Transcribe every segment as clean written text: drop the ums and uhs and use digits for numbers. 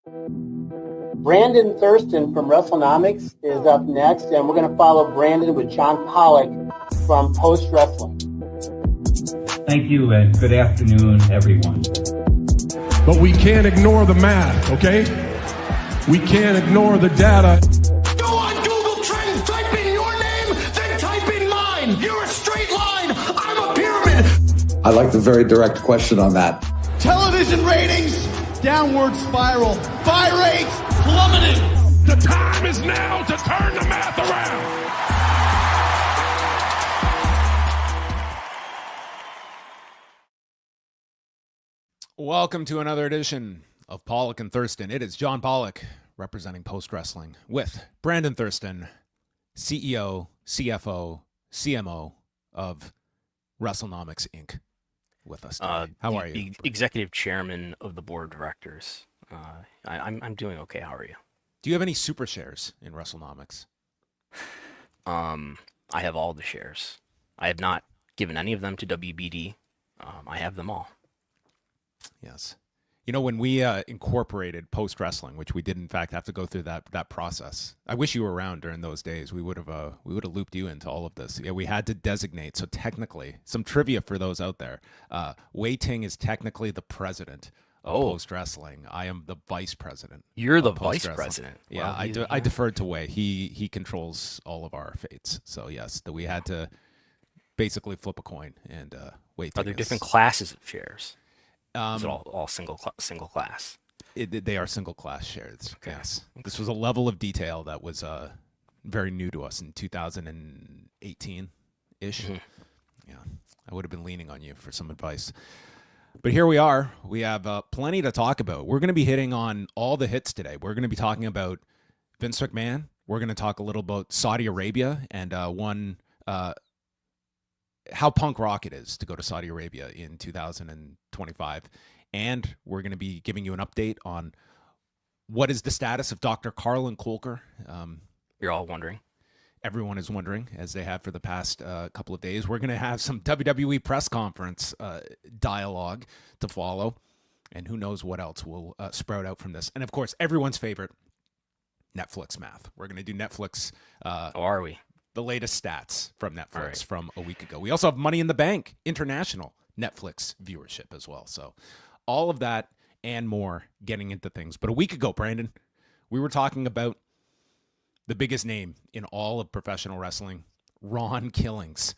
Brandon Thurston from Wrestlenomics is up next, and we're going to follow Brandon with John Pollock from Post Wrestling. Thank you, and good afternoon, everyone. But we can't ignore the math, okay? We can't ignore the data. Go on Google Trends, type in your name, then type in mine. You're a straight line, I'm a pyramid. I like the very direct question on that. Television ratings, downward spiral. Buy rates, plummeting. The time is now to turn the math around. Welcome to another edition of Pollock and Thurston. It is John Pollock representing Post Wrestling with Brandon Thurston, CEO, CFO, CMO of Wrestlenomics Inc. with us today. How are you? Executive chairman of the board of directors. I'm doing okay. How are you? Do you have any super shares in Wrestlenomics? I have all the shares. I have not given any of them to WBD. I have them all. Yes. You know, when we incorporated Post Wrestling, which we did in fact have to go through that process. I wish you were around during those days. We would have looped you into all of this. Yeah, we had to designate. So technically, some trivia for those out there. Wei Ting is technically the president of Post Wrestling. I am the vice president. You're the vice president. Yeah, well, I deferred to Wei. He controls all of our fates. So yes, we had to basically flip a coin and Wei Ting. Are there different classes of shares? Is it all single class? They are single class shares. Okay. Yes. This was a level of detail that was very new to us in 2018-ish. Mm-hmm. Yeah, I would have been leaning on you for some advice. But here we are. We have plenty to talk about. We're going to be hitting on all the hits today. We're going to be talking about Vince McMahon. We're going to talk a little about Saudi Arabia and how punk rock it is to go to Saudi Arabia in 2025. And we're going to be giving you an update on what is the status of Dr. Carlon Colker. You're all wondering. Everyone is wondering, as they have for the past couple of days. We're going to have some WWE press conference dialogue to follow. And who knows what else will sprout out from this. And, of course, everyone's favorite, Netflix math. We're going to do Netflix. Are we? The latest stats from Netflix from a week ago. We also have Money in the Bank, international Netflix viewership as well. So all of that and more getting into things. But a week ago, Brandon, we were talking about the biggest name in all of professional wrestling, Ron Killings.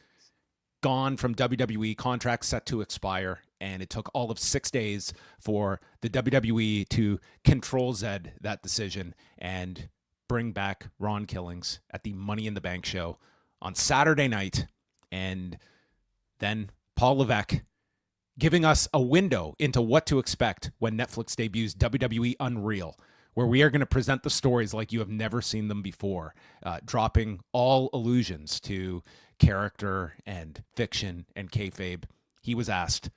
Gone from WWE, contract set to expire, and it took all of 6 days for the WWE to Control-Z that decision and bring back Ron Killings at the Money in the Bank show on Saturday night. And then Paul Levesque giving us a window into what to expect when Netflix debuts WWE Unreal, where we are going to present the stories like you have never seen them before, dropping all allusions to character and fiction and kayfabe. He was asked,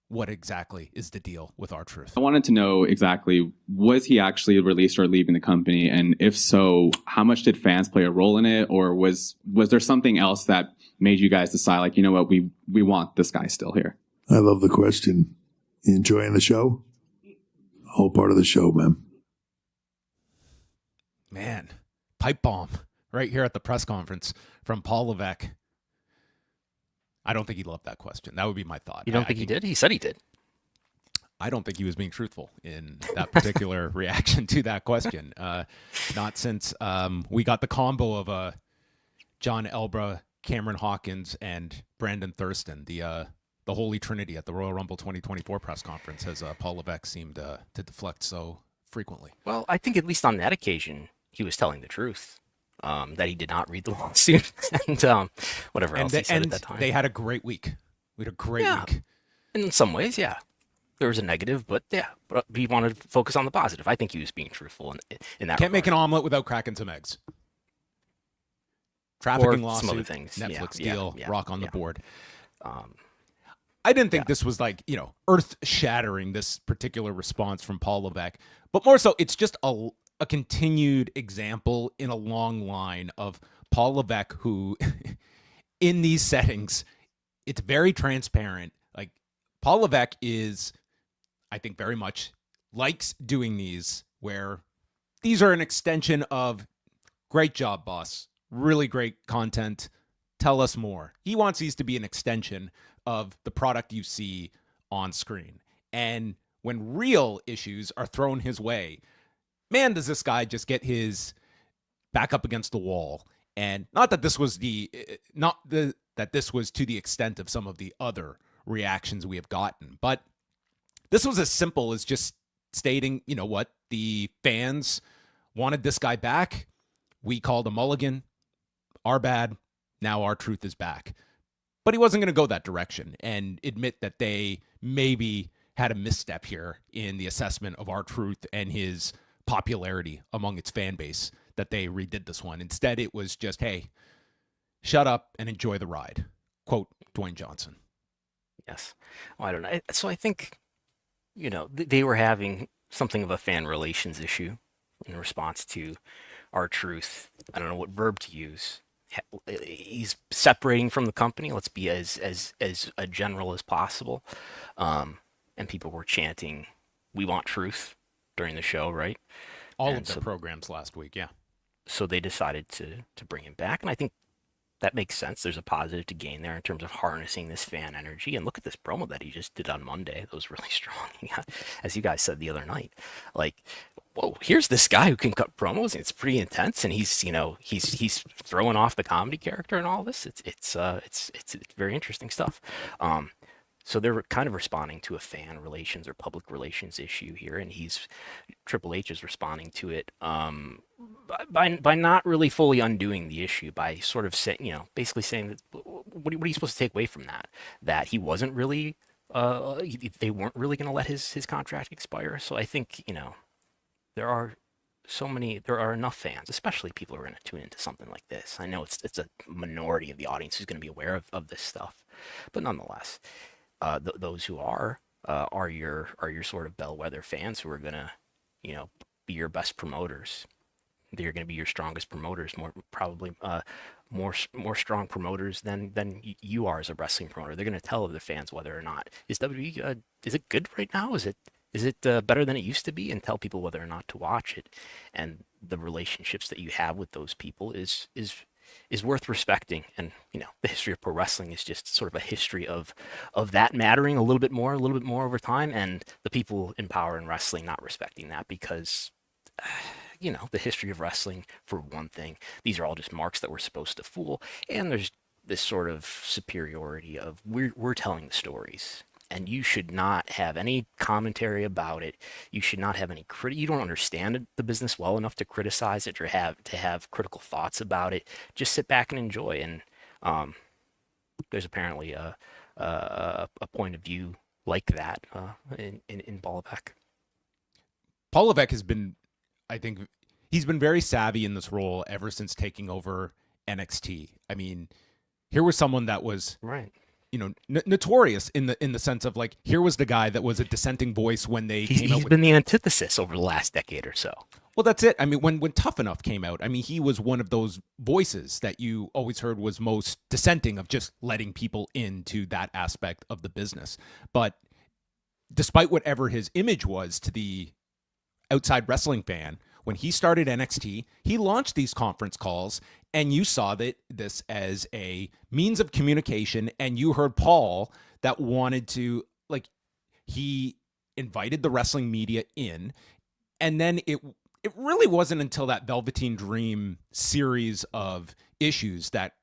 what exactly is the deal with R-Truth? I wanted to know exactly, was he actually released or leaving the company? And if so, how much did fans play a role in it? Or was there something else that made you guys decide, like, you know what, we want this guy still here? I love the question. You enjoying the show? Whole part of the show, man. Man, pipe bomb right here at the press conference from Paul Levesque. I don't think he loved that question. That would be my thought. You don't think he did? He said he did. I don't think he was being truthful in that particular reaction to that question. Not since we got the combo of John Elbra, Cameron Hawkins, and Brandon Thurston, the Holy Trinity at the Royal Rumble 2024 press conference, as Paul Levesque seemed to deflect so frequently. Well, I think at least on that occasion, he was telling the truth. That he did not read the lawsuit and whatever else he said at that time. They had a great week. We had a great week. In some ways, yeah. There was a negative, but he wanted to focus on the positive. I think he was being truthful in that Can't make an omelet without cracking some eggs. Trafficking lawsuit, some other things. Netflix deal, rock on the board. I didn't think this was like, earth-shattering, this particular response from Paul Levesque. But more so, it's just a continued example in a long line of Paul Levesque, who in these settings, it's very transparent. Like, Paul Levesque is, I think, very much likes doing these where these are an extension of great job, boss. Really great content. Tell us more. He wants these to be an extension of the product you see on screen. And when real issues are thrown his way, man, does this guy just get his back up against the wall. And not that this was that this was to the extent of some of the other reactions we have gotten, but this was as simple as just stating, you know what, the fans wanted this guy back. We called a mulligan. Our bad. Now our truth is back. But he wasn't going to go that direction and admit that they maybe had a misstep here in the assessment of our truth and his popularity among its fan base, that they redid this one. Instead, it was just, hey, shut up and enjoy the ride. Quote Dwayne Johnson. Yes. Well, I don't know. So I think, they were having something of a fan relations issue in response to our truth. I don't know what verb to use. He's separating from the company. Let's be as a general as possible. And people were chanting, "We want truth" during the show, right? All of the programs last week, yeah. So they decided to bring him back, and I think that makes sense. There's a positive to gain there in terms of harnessing this fan energy. And look at this promo that he just did on Monday. That was really strong. As you guys said the other night, like, whoa, here's this guy who can cut promos. And it's pretty intense, and he's throwing off the comedy character and all this. It's very interesting stuff. So they're kind of responding to a fan relations or public relations issue here, and Triple H is responding to it by not really fully undoing the issue, by sort of saying, basically saying that what are you supposed to take away from that? That he wasn't really, they weren't really going to let his contract expire. So I think there are enough fans, especially people who are going to tune into something like this. I know it's a minority of the audience who's going to be aware of this stuff, but nonetheless. Those who are your sort of bellwether fans who are gonna, be your best promoters. They're gonna be your strongest promoters, more strong promoters than you are as a wrestling promoter. They're gonna tell the fans whether or not is WWE is it good right now? Is it better than it used to be? And tell people whether or not to watch it. And the relationships that you have with those people is worth respecting. And the history of pro wrestling is just sort of a history of that mattering a little bit more over time, and the people in power in wrestling not respecting that because the history of wrestling, for one thing, these are all just marks that we're supposed to fool, and there's this sort of superiority of we're telling the stories. And you should not have any commentary about it. You should not have any you don't understand the business well enough to criticize it or have critical thoughts about it. Just sit back and enjoy. And there's apparently a point of view like that in Paul Levesque. Paul Levesque has been, I think, he's been very savvy in this role ever since taking over NXT. I mean, here was someone that was right. Notorious in the sense of, like, here was the guy that was a dissenting voice when they came out. He's been the antithesis over the last decade or so. Well, that's it. I mean, when Tough Enough came out, I mean, he was one of those voices that you always heard was most dissenting of just letting people into that aspect of the business. But despite whatever his image was to the outside wrestling fan, when he started NXT, he launched these conference calls, and you saw this as a means of communication, and you heard Paul that wanted to, like, he invited the wrestling media in, and then it really wasn't until that Velveteen Dream series of issues that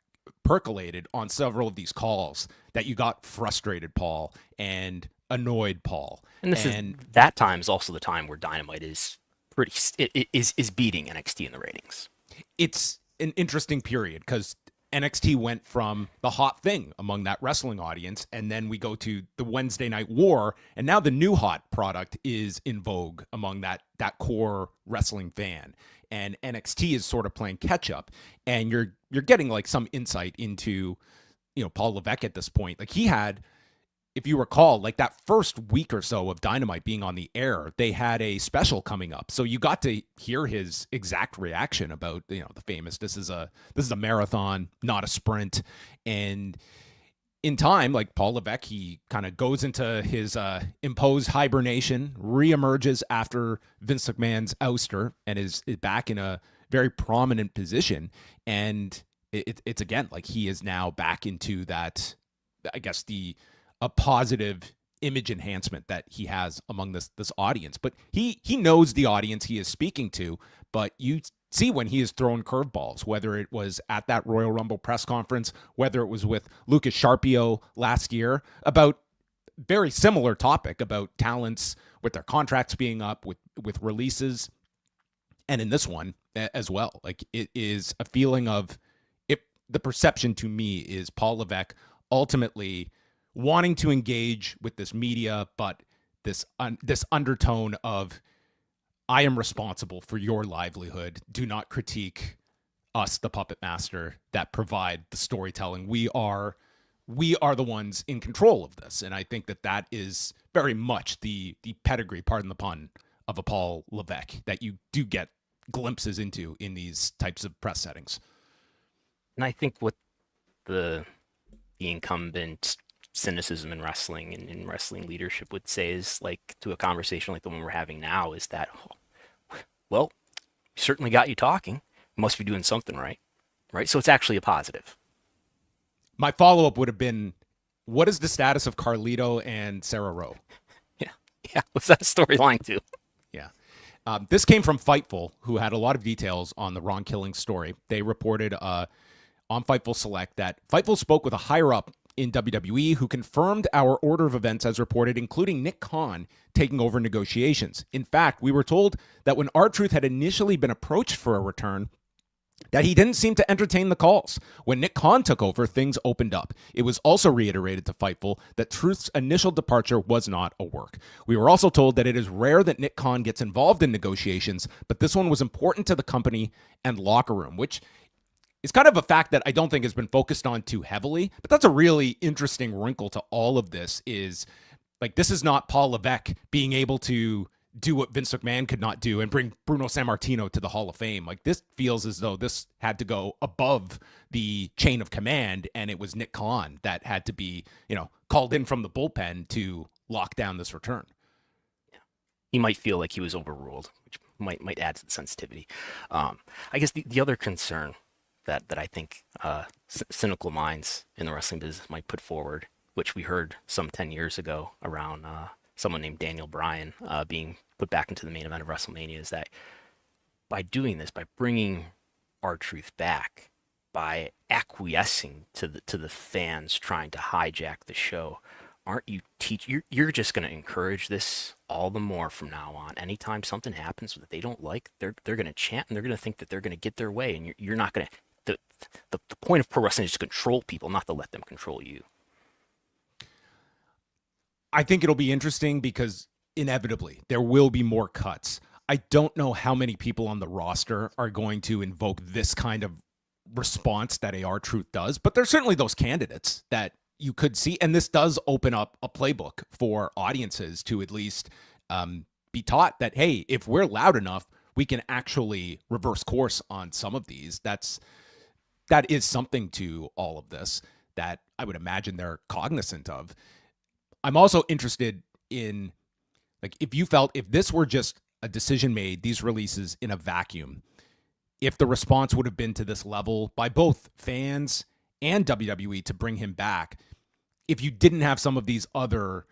percolated on several of these calls that you got frustrated Paul and annoyed Paul. And that time is also the time where Dynamite is is beating NXT in the ratings. It's an interesting period because NXT went from the hot thing among that wrestling audience, and then we go to the Wednesday Night War, and now the new hot product is in vogue among that core wrestling fan, and NXT is sort of playing catch up, and you're getting like some insight into Paul Levesque at this point. Like, he had, if you recall, like that first week or so of Dynamite being on the air, they had a special coming up. So you got to hear his exact reaction about, the famous, this is a marathon, not a sprint. And in time, like Paul Levesque, he kind of goes into his imposed hibernation, reemerges after Vince McMahon's ouster, and is back in a very prominent position. And it's again, like he is now back into that, I guess, a positive image enhancement that he has among this audience. But he knows the audience he is speaking to, but you see when he is throwing curveballs, whether it was at that Royal Rumble press conference, whether it was with Lucas Sharpio last year about very similar topic about talents with their contracts being up, with releases. And in this one as well, like it is a feeling of the perception to me is Paul Levesque ultimately wanting to engage with this media, but this undertone of, I am responsible for your livelihood. Do not critique us, the puppet master, that provide the storytelling. We are the ones in control of this. And I think that is very much the pedigree, pardon the pun, of a Paul Levesque that you do get glimpses into in these types of press settings. And I think what the incumbent cynicism in wrestling and in wrestling leadership would say is, like, to a conversation like the one we're having now, is that, well, we certainly got you talking. You must be doing something right. So it's actually a positive. My follow-up would have been, what is the status of Carlito and Sarah Rowe? Yeah. What's that storyline too? Yeah. This came from Fightful, who had a lot of details on the Ron Killing story. They reported on Fightful Select that Fightful spoke with a higher-up in WWE who confirmed our order of events as reported, including Nick Khan taking over negotiations. In fact, we were told that when R-Truth had initially been approached for a return, that he didn't seem to entertain the calls. When Nick Khan took over, things opened up. It was also reiterated to Fightful that Truth's initial departure was not a work. We were also told that it is rare that Nick Khan gets involved in negotiations, but this one was important to the company and locker room, which is kind of a fact that I don't think has been focused on too heavily. But that's a really interesting wrinkle to all of this, is like, this is not Paul Levesque being able to do what Vince McMahon could not do and bring Bruno Sammartino to the Hall of Fame. Like, this feels as though this had to go above the chain of command, and it was Nick Khan that had to be, called in from the bullpen to lock down this return. Yeah. He might feel like he was overruled, which might add to the sensitivity. I guess the other concern that I think cynical minds in the wrestling business might put forward, which we heard some 10 years ago around someone named Daniel Bryan being put back into the main event of WrestleMania, is that by doing this, by bringing R-Truth back, by acquiescing to the fans trying to hijack the show, aren't you you're just going to encourage this all the more from now on. Anytime something happens that they don't like, they're going to chant and they're going to think that they're going to get their way, and you're not going to. The point of pro wrestling is to control people, not to let them control you. I think it'll be interesting because inevitably there will be more cuts. I don't know how many people on the roster are going to invoke this kind of response that R-Truth does, but there's certainly those candidates that you could see. And this does open up a playbook for audiences to at least be taught that, hey, if we're loud enough, we can actually reverse course on some of these. That is something to all of this that I would imagine they're cognizant of. I'm also interested in, like, if this were just a decision made, these releases in a vacuum, if the response would have been to this level by both fans and WWE to bring him back, if you didn't have some of these other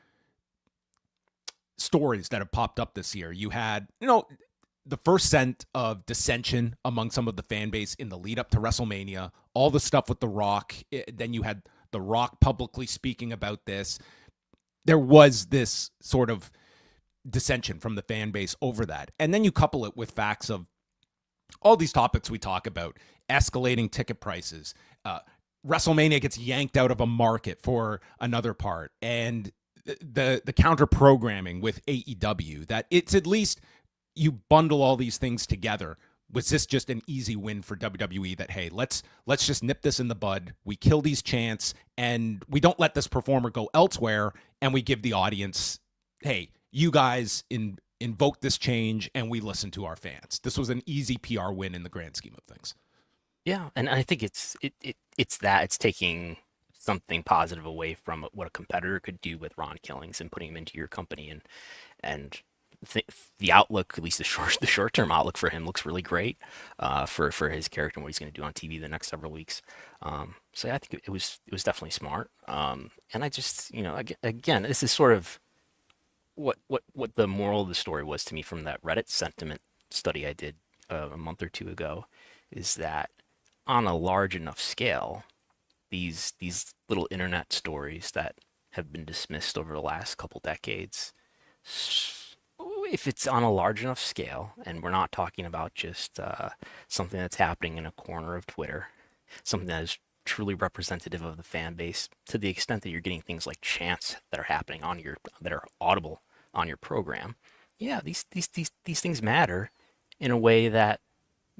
stories that have popped up this year. You had, the first scent of dissension among some of the fan base in the lead up to WrestleMania, all the stuff with The Rock. Then you had The Rock publicly speaking about this. There was this sort of dissension from the fan base over that. And then you couple it with facts of all these topics we talk about, escalating ticket prices, WrestleMania gets yanked out of a market for another part, and the counter programming with AEW, that it's at least you bundle all these things together. Was this just an easy win for WWE that, hey, let's just nip this in the bud. We kill these chants and we don't let this performer go elsewhere, and we give the audience, hey, you guys invoke this change and we listen to our fans. This was an easy PR win in the grand scheme of things. Yeah, and I think it's taking something positive away from what a competitor could do with Ron Killings and putting him into your company, and the outlook, at least the short term outlook for him, looks really great for his character and what he's going to do on TV the next several weeks. So yeah, I think it was definitely smart. And I just, again, this is sort of what the moral of the story was to me from that Reddit sentiment study I did a month or two ago, is that on a large enough scale, these little internet stories that have been dismissed over the last couple decades, if it's on a large enough scale, and we're not talking about just something that's happening in a corner of Twitter, something that is truly representative of the fan base, to the extent that you're getting things like chants that are happening that are audible on your program, yeah, these things matter in a way that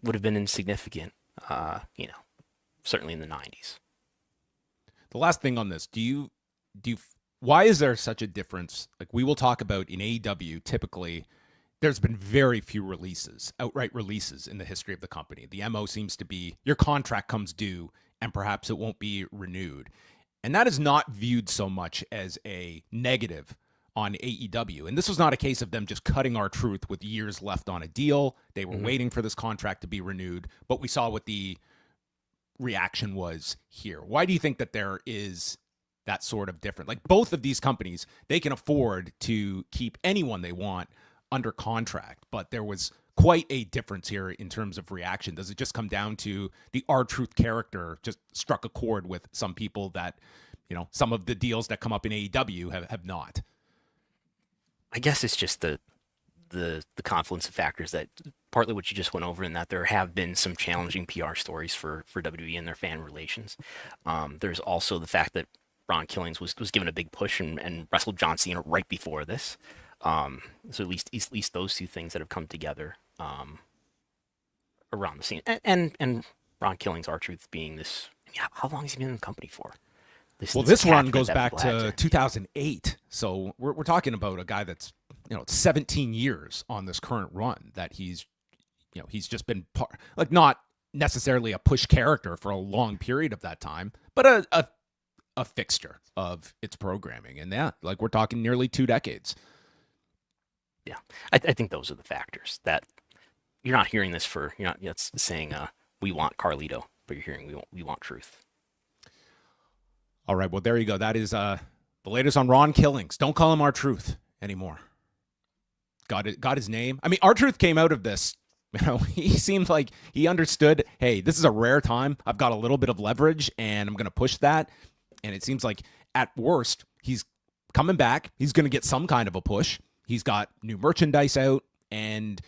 would have been insignificant, certainly in the 90s. The last thing on this, why is there such a difference? Like, we will talk about in AEW, typically there's been very few outright releases in the history of the company. The MO seems to be your contract comes due and perhaps it won't be renewed. And that is not viewed so much as a negative on AEW. And this was not a case of them just cutting R-Truth with years left on a deal. They were waiting for this contract to be renewed, but we saw what the reaction was here. Why do you think that there is that sort of different? Like, both of these companies, they can afford to keep anyone they want under contract, but there was quite a difference here in terms of reaction. Does it just come down to the R-Truth character just struck a chord with some people that, some of the deals that come up in AEW have not? I guess it's just the confluence of factors, that partly what you just went over, in that there have been some challenging PR stories for WWE and their fan relations. There's also the fact that Ron Killings was given a big push and wrestled John Cena right before this. So at least those two things that have come together around the scene. And Ron Killings, R-Truth being this, how long has he been in the company for? This run goes back to 2008. So we're talking about a guy that's 17 years on this current run, that he's just been not necessarily a push character for a long period of that time, but a fixture of its programming. And we're talking nearly 2 decades. Yeah, I think those are the factors that you're not hearing this for. You're not saying we want Carlito, but you're hearing we want Truth. All right, well, there you go. That is the latest on Ron Killings. Don't call him R-Truth anymore. Got his name. I mean, R-Truth came out of this, he seemed like he understood, hey, this is a rare time. I've got a little bit of leverage, and I'm going to push that. And it seems like, at worst, he's coming back. He's going to get some kind of a push. He's got new merchandise out, and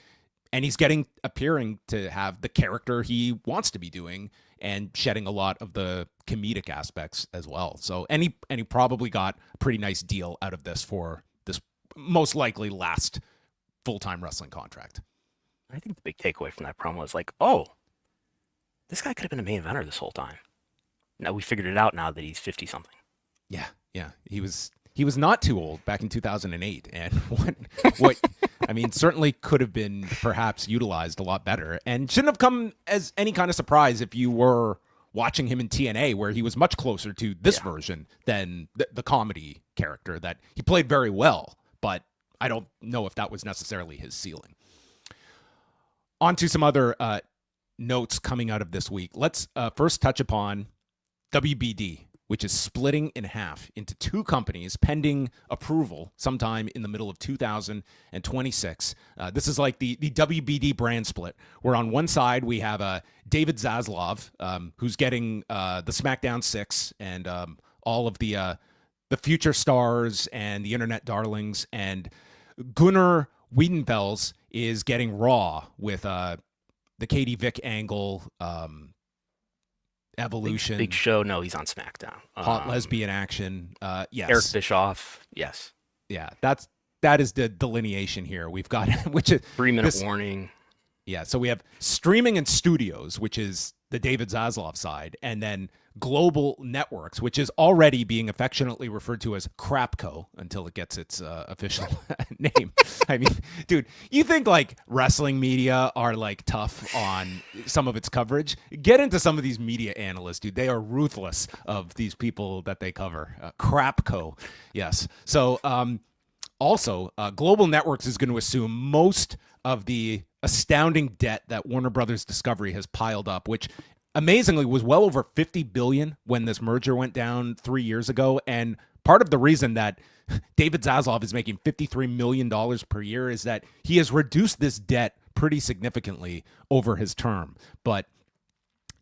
he's appearing to have the character he wants to be doing, and shedding a lot of the comedic aspects as well. So, and he probably got a pretty nice deal out of this for this most likely last full-time wrestling contract. I think the big takeaway from that promo is like, oh, this guy could have been a main eventer this whole time. Now we figured it out now that he's 50-something. Yeah. He was not too old back in 2008, and what I mean, certainly could have been perhaps utilized a lot better, and shouldn't have come as any kind of surprise if you were watching him in TNA, where he was much closer to this version than the comedy character that he played very well, but I don't know if that was necessarily his ceiling. On to some other notes coming out of this week. Let's first touch upon WBD, which is splitting in half into 2 companies pending approval sometime in the middle of 2026. This is like the WBD brand split, where on one side we have David Zaslav, who's getting the SmackDown 6 and all of the future stars and the internet darlings, and Gunnar Wiedenfels is getting Raw with the Katie Vick angle, Evolution. Big Show, no, he's on SmackDown. Hot lesbian action, yes. Eric Bischoff, yes. Yeah, that is the delineation here. We've got, which is 3-minute warning. Yeah, so we have streaming and studios, which is the David Zaslav side, and then global networks, which is already being affectionately referred to as Crapco until it gets its official name. I mean, dude, you think like wrestling media are like tough on some of its coverage? Get into some of these media analysts, dude. They are ruthless of these people that they cover. Crapco, yes. So also, Global Networks is going to assume most of the astounding debt that Warner Brothers Discovery has piled up, which amazingly was well over $50 billion when this merger went down 3 years ago. And part of the reason that David Zaslav is making $53 million per year is that he has reduced this debt pretty significantly over his term. But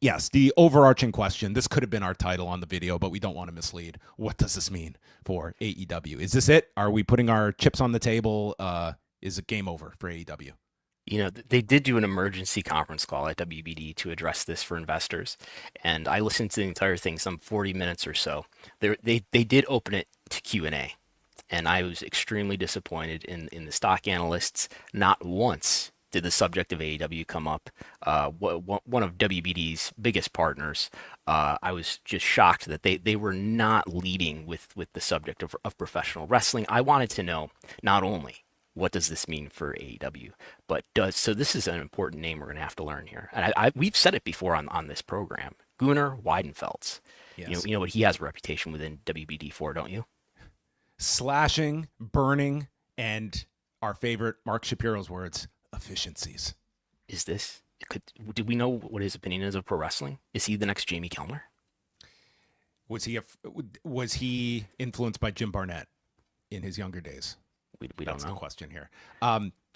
yes, the overarching question, this could have been our title on the video, but we don't want to mislead. What does this mean for AEW? Is this it? Are we putting our chips on the table? Is it game over for AEW? You know, they did do an emergency conference call at WBD to address this for investors, and I listened to the entire thing, some 40 minutes or so. They did open it to Q&A, and I was extremely disappointed in the stock analysts. Not once did the subject of AEW come up. One of WBD's biggest partners, I was just shocked that they were not leading with the subject of professional wrestling. I wanted to know not only what does this mean for AEW, but so this is an important name we're going to have to learn here. And we've said it before on this program. Gunnar Weidenfelds. Yes. You know what he has a reputation within WBD for, don't you? Slashing, burning, and our favorite, Mark Shapiro's words, efficiencies. Did we know what his opinion is of pro wrestling? Is he the next Jamie Kellner? Was he influenced by Jim Barnett in his younger days? We don't know. That's the question here.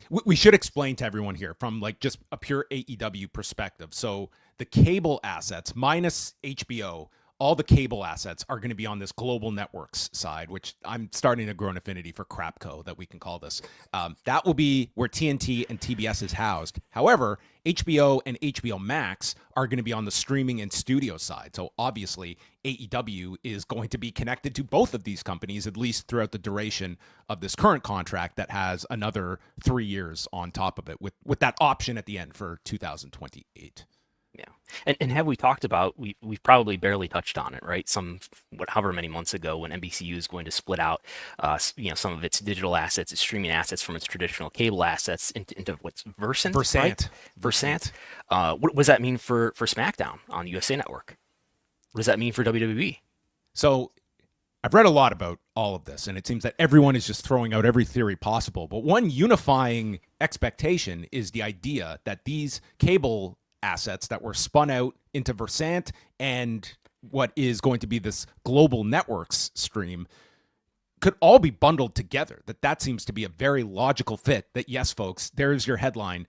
We should explain to everyone here from like just a pure AEW perspective. So the cable assets minus HBO, all the cable assets are going to be on this global networks side, which I'm starting to grow an affinity for Crapco, that we can call this. That will be where TNT and TBS is housed. However, HBO and HBO Max are going to be on the streaming and studio side. So obviously AEW is going to be connected to both of these companies, at least throughout the duration of this current contract that has another 3 years on top of it with that option at the end for 2028. Yeah. And have we talked about, we've probably barely touched on it, right? However many months ago when NBCU is going to split out, some of its digital assets, its streaming assets from its traditional cable assets into what's Versant? Right? Versant. What does that mean for SmackDown on USA Network? What does that mean for WWE? So I've read a lot about all of this, and it seems that everyone is just throwing out every theory possible. But one unifying expectation is the idea that these cable assets that were spun out into Versant and what is going to be this global networks stream could all be bundled together. That seems to be a very logical fit. That, yes, folks, there's your headline.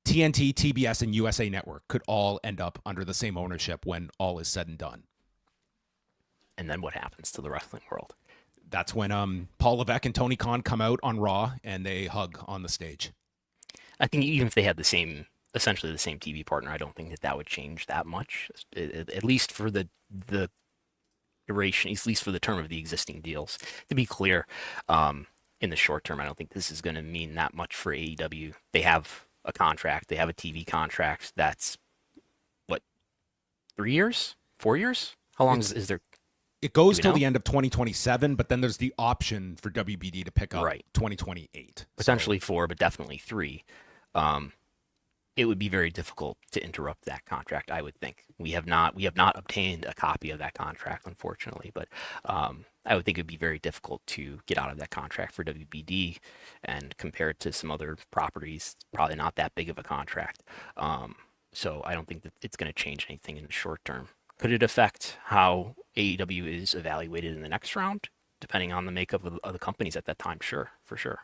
TNT, TBS, and USA Network could all end up under the same ownership when all is said and done. And then what happens to the wrestling world? That's when Paul Levesque and Tony Khan come out on Raw and they hug on the stage. I think even if they had essentially the same TV partner, I don't think that would change that much, at least for the duration, at least for the term of the existing deals. To be clear, in the short term, I don't think this is going to mean that much for AEW. They have a contract. They have a TV contract that's, 3 years? 4 years? How long is there? It goes till the end of 2027, but then there's the option for WBD to pick up 2028. Potentially 4, but definitely 3. It would be very difficult to interrupt that contract, I would think. We have not obtained a copy of that contract, unfortunately, but I would think it would be very difficult to get out of that contract for WBD, and compared to some other properties, probably not that big of a contract. So I don't think that it's going to change anything in the short term. Could it affect how AEW is evaluated in the next round, depending on the makeup of the companies at that time? Sure, for sure.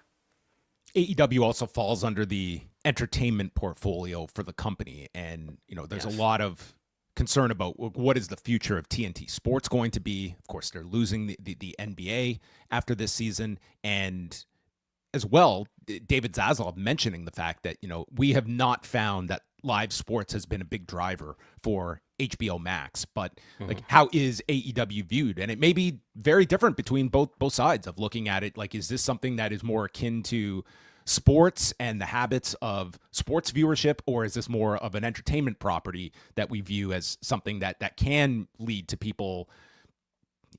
AEW also falls under the entertainment portfolio for the company. And, there's a lot of concern about what is the future of TNT Sports going to be. Of course, they're losing the NBA after this season. And as well, David Zaslav mentioning the fact that, we have not found that live sports has been a big driver for HBO Max, but how is AEW viewed? And it may be very different between both sides of looking at it. Like, is this something that is more akin to sports and the habits of sports viewership, or is this more of an entertainment property that we view as something that can lead to people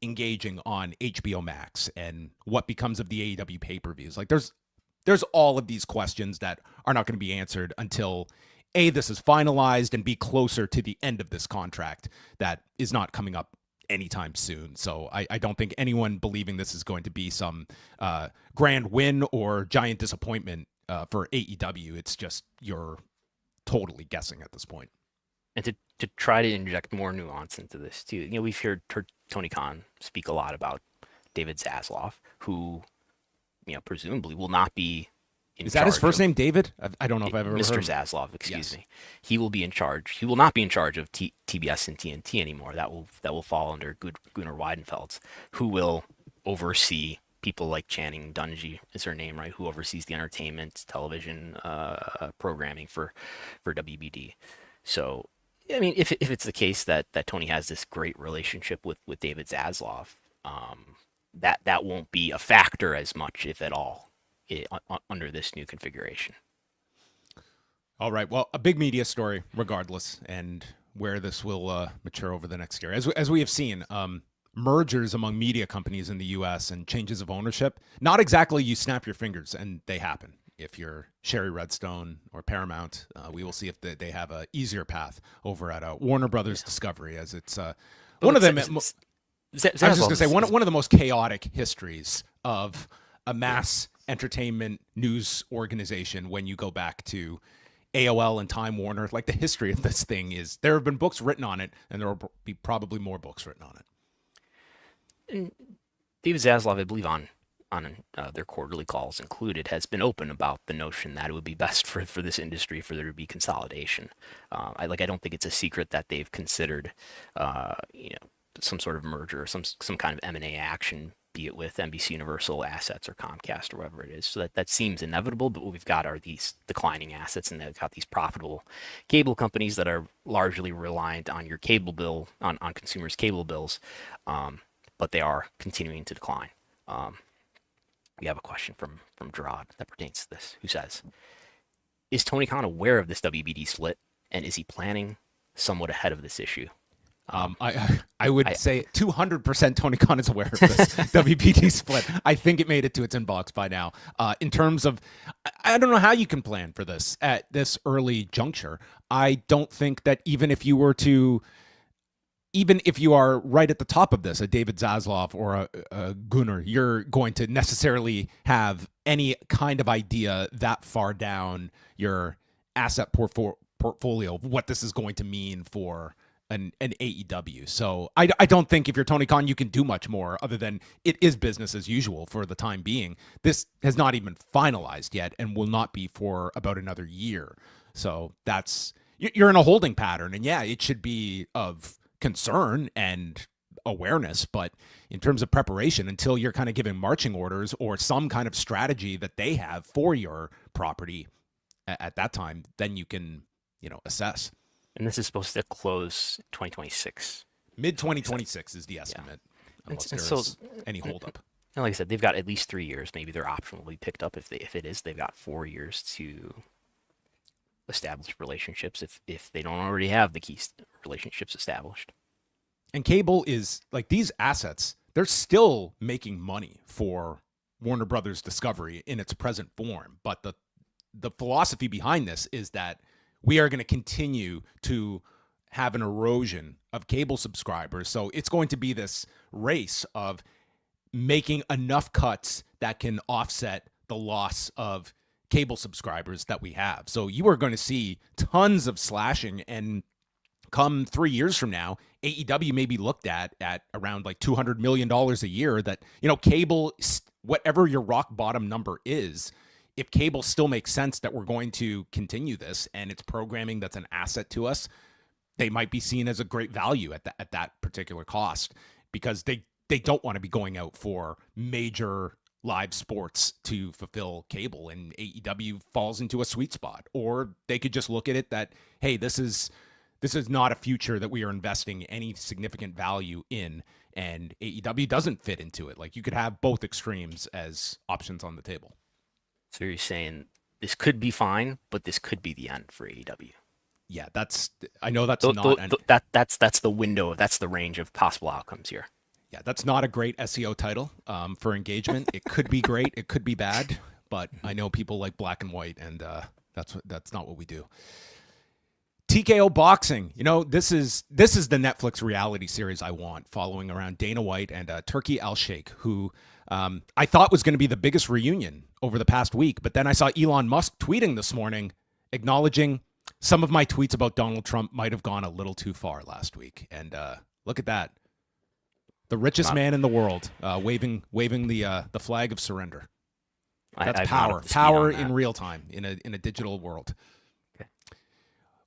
engaging on HBO Max, and what becomes of the AEW pay-per-views? Like there's all of these questions that are not going to be answered until A, this is finalized, and B, closer to the end of this contract that is not coming up anytime soon. So I don't think anyone believing this is going to be some grand win or giant disappointment for AEW. It's just you're totally guessing at this point. And to try to inject more nuance into this too, we've heard Tony Khan speak a lot about David Zaslav, who, presumably will not be in Is that his first name, David? I don't know if I've ever Mr. heard. Zaslav, excuse me. He will be in charge. He will not be in charge of TBS and TNT anymore. That will fall under Gunnar Weidenfelds, who will oversee people like Channing Dungey is her name, right? Who oversees the entertainment television programming for WBD. So, I mean, if it's the case that Tony has this great relationship with David Zaslav, that won't be a factor as much, if at all, under this new configuration. All right. Well, a big media story, regardless, and where this will mature over the next year. As we have seen, mergers among media companies in the U.S. and changes of ownership, not exactly you snap your fingers and they happen. If you're Sherry Redstone or Paramount, we will see if they have a easier path over at Warner Brothers Discovery, as it's one of them. I was just going to say one of the most chaotic histories of a mass entertainment news organization when you go back to AOL and Time Warner. Like, the history of this thing is there have been books written on it, and there will be probably more books written on it. And David Zaslav, I believe, on their quarterly calls included, has been open about the notion that it would be best for this industry for there to be consolidation. I don't think it's a secret that they've considered, some sort of merger or some kind of M&A action, be it with NBC Universal assets or Comcast or whatever it is. So that seems inevitable, but what we've got are these declining assets, and they've got these profitable cable companies that are largely reliant on your cable bill, on consumers' cable bills, but they are continuing to decline. We have a question from Gerard that pertains to this, who says, is Tony Khan aware of this WBD split, and is he planning somewhat ahead of this issue? I would say 200% Tony Khan is aware of this WBD split. I think it made it to its inbox by now. In terms of, I don't know how you can plan for this at this early juncture. I don't think that even if you are right at the top of this, a David Zaslav or a Gunnar, you're going to necessarily have any kind of idea that far down your asset portfolio of what this is going to mean for an AEW. So I don't think if you're Tony Khan, you can do much more other than it is business as usual for the time being. This has not even finalized yet and will not be for about another year. So you're in a holding pattern, and yeah, it should be of concern and awareness, but in terms of preparation, until you're kind of giving marching orders or some kind of strategy that they have for your property at that time, then you can, assess. And this is supposed to close 2026. Mid-2026 is the estimate, unless there's any holdup. And like I said, they've got at least 3 years. Maybe their option will be picked up if it is. They've got 4 years to establish relationships if they don't already have the key relationships established. And cable is, like, these assets, they're still making money for Warner Brothers Discovery in its present form. But the philosophy behind this is that we are going to continue to have an erosion of cable subscribers. So it's going to be this race of making enough cuts that can offset the loss of cable subscribers that we have. So you are going to see tons of slashing, and come 3 years from now, AEW may be looked at around like $200 million a year. That, cable, whatever your rock bottom number is, if cable still makes sense that we're going to continue this and it's programming that's an asset to us, they might be seen as a great value at that particular cost, because they don't want to be going out for major live sports to fulfill cable, and AEW falls into a sweet spot. Or they could just look at it that, hey, this is not a future that we are investing any significant value in, and AEW doesn't fit into it. Like, you could have both extremes as options on the table. So you're saying this could be fine, but this could be the end for AEW. Yeah, I know that's not that's the window. That's the range of possible outcomes here. Yeah, that's not a great SEO title for engagement. It could be great, it could be bad, but I know people like black and white, and that's not what we do. TKO Boxing, this is the Netflix reality series I want, following around Dana White and Turki Al-Sheikh, who I thought was going to be the biggest reunion over the past week, but then I saw Elon Musk tweeting this morning, acknowledging some of my tweets about Donald Trump might have gone a little too far last week, and look at that. The richest man in the world, waving the flag of surrender. That's power in real time in a digital world. Okay.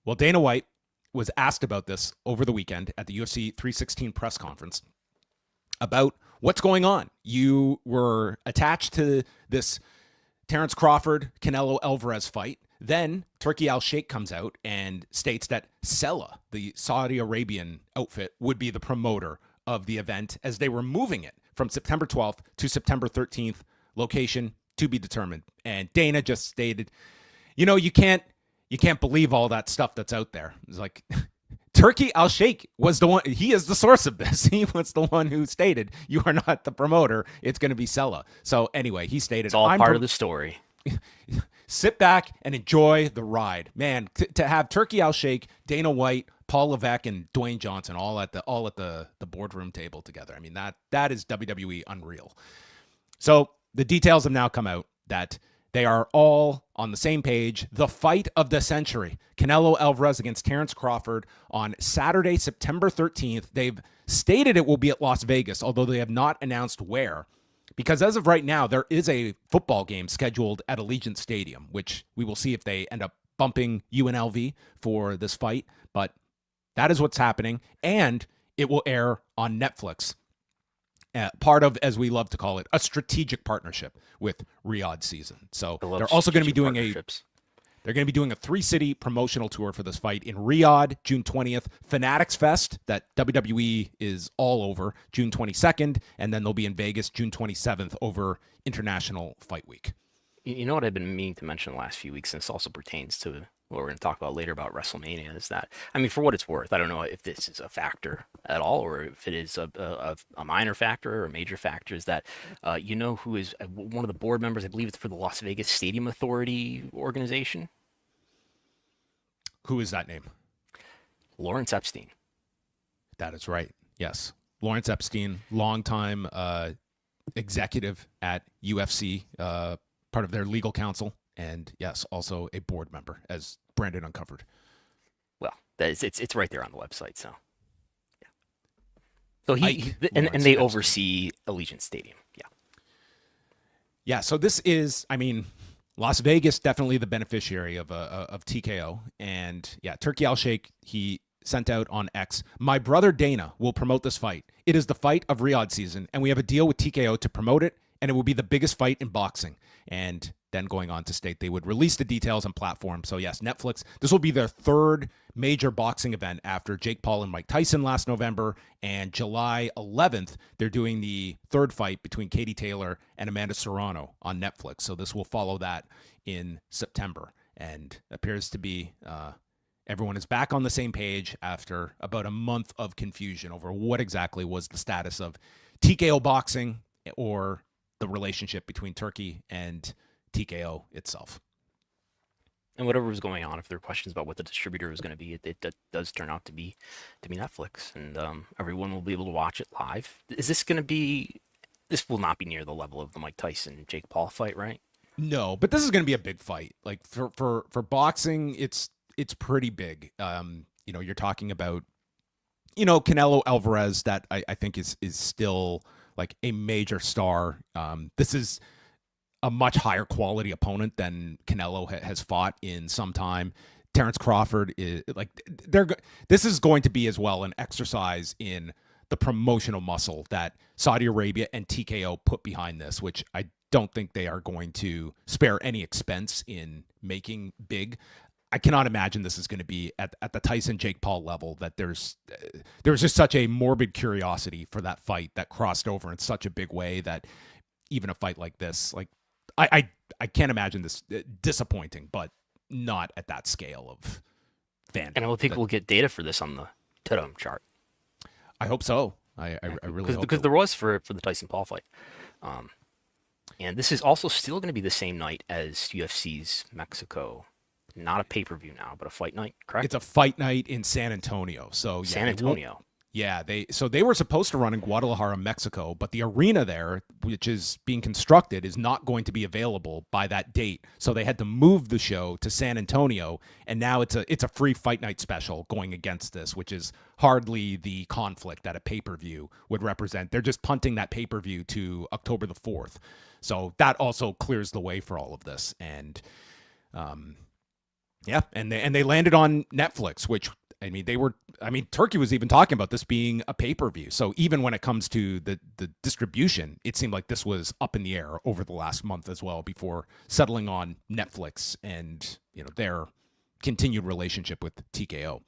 Well, Dana White was asked about this over the weekend at the UFC 316 press conference about what's going on. You were attached to this Terence Crawford Canelo Alvarez fight. Then Turki Al-Sheikh comes out and states that Sella, the Saudi Arabian outfit, would be the promoter of the event, as they were moving it from September 12th to September 13th, location to be determined. And Dana just stated, you can't believe all that stuff that's out there. It's like Turki Al-Sheikh was the one. He is the source of this. He was the one who stated, you are not the promoter. It's going to be Sella. So anyway, he stated, it's all part of the story. Sit back and enjoy the ride, man. To have Turki Al-Sheikh, Dana White, Paul Levesque, and Dwayne Johnson all at the boardroom table together. I mean, that is WWE unreal. So the details have now come out that they are all on the same page. The fight of the century, Canelo Alvarez against Terence Crawford on Saturday, September 13th. They've stated it will be at Las Vegas, although they have not announced where. Because as of right now, there is a football game scheduled at Allegiant Stadium, which we will see if they end up bumping UNLV for this fight. But that is what's happening, and it will air on Netflix. Part of, as we love to call it, a strategic partnership with Riyadh Season. So they're also going to be doing they're going to be doing a 3-city promotional tour for this fight in Riyadh, June 20th, Fanatics Fest, that WWE is all over, June 22nd, and then they'll be in Vegas, June 27th, over International Fight Week. You know what I've been meaning to mention the last few weeks, and this also pertains to what we're going to talk about later about WrestleMania, is that, I mean, for what it's worth, I don't know if this is a factor at all, or if it is a minor factor or a major factor, is that who is one of the board members, I believe it's for the Las Vegas Stadium Authority organization? Who is that name? Lawrence Epstein. That is right. Yes. Lawrence Epstein, longtime executive at UFC, part of their legal counsel, and yes, also a board member, as Brandon uncovered. Well, it's right there on the website. So, yeah. So they oversee Allegiant Stadium. Yeah. Yeah. So this is, I mean, Las Vegas definitely the beneficiary of TKO, and yeah, Turki Al-Sheikh, he sent out on X, my brother Dana will promote this fight. It is the fight of Riyadh Season, and we have a deal with TKO to promote it, and it will be the biggest fight in boxing. And then going on to state they would release the details on platform. So yes, Netflix, this will be their third major boxing event after Jake Paul and Mike Tyson last November, and July 11th, they're doing the third fight between Katie Taylor and Amanda Serrano on Netflix. So this will follow that in September, and appears to be everyone is back on the same page after about a month of confusion over what exactly was the status of TKO Boxing or the relationship between Turki and TKO itself. And whatever was going on, if there were questions about what the distributor was going to be, it does turn out to be Netflix, and everyone will be able to watch it live. Is this going to be? This will not be near the level of the Mike Tyson Jake Paul fight, right? No, but this is going to be a big fight. Like for boxing, it's pretty big. You're talking about, Canelo Alvarez, that I think is still like a major star. This is a much higher quality opponent than Canelo has fought in some time. Terence Crawford is like, this is going to be as well an exercise in the promotional muscle that Saudi Arabia and TKO put behind this, which I don't think they are going to spare any expense in making big. I cannot imagine this is going to be at the Tyson Jake Paul level, that there's just such a morbid curiosity for that fight that crossed over in such a big way that even a fight like this, like, I can't imagine this disappointing, but not at that scale of fandom. And I will think we'll get data for this on the Tudum chart. I hope so. I really hope because so. there was for the Tyson Paul fight. And this is also still going to be the same night as UFC's Mexico. Not a pay-per-view now, but a fight night, correct? It's a fight night in San Antonio. So yeah, San Antonio. They were supposed to run in Guadalajara, Mexico, but the arena there, which is being constructed, is not going to be available by that date. So they had to move the show to San Antonio, and now it's a free fight night special going against this, which is hardly the conflict that a pay-per-view would represent. They're just punting that pay-per-view to October the 4th. So that also clears the way for all of this. And and they landed on Netflix, which Turkey was even talking about this being a pay-per-view. So even when it comes to the distribution, it seemed like this was up in the air over the last month as well before settling on Netflix and, their continued relationship with TKO.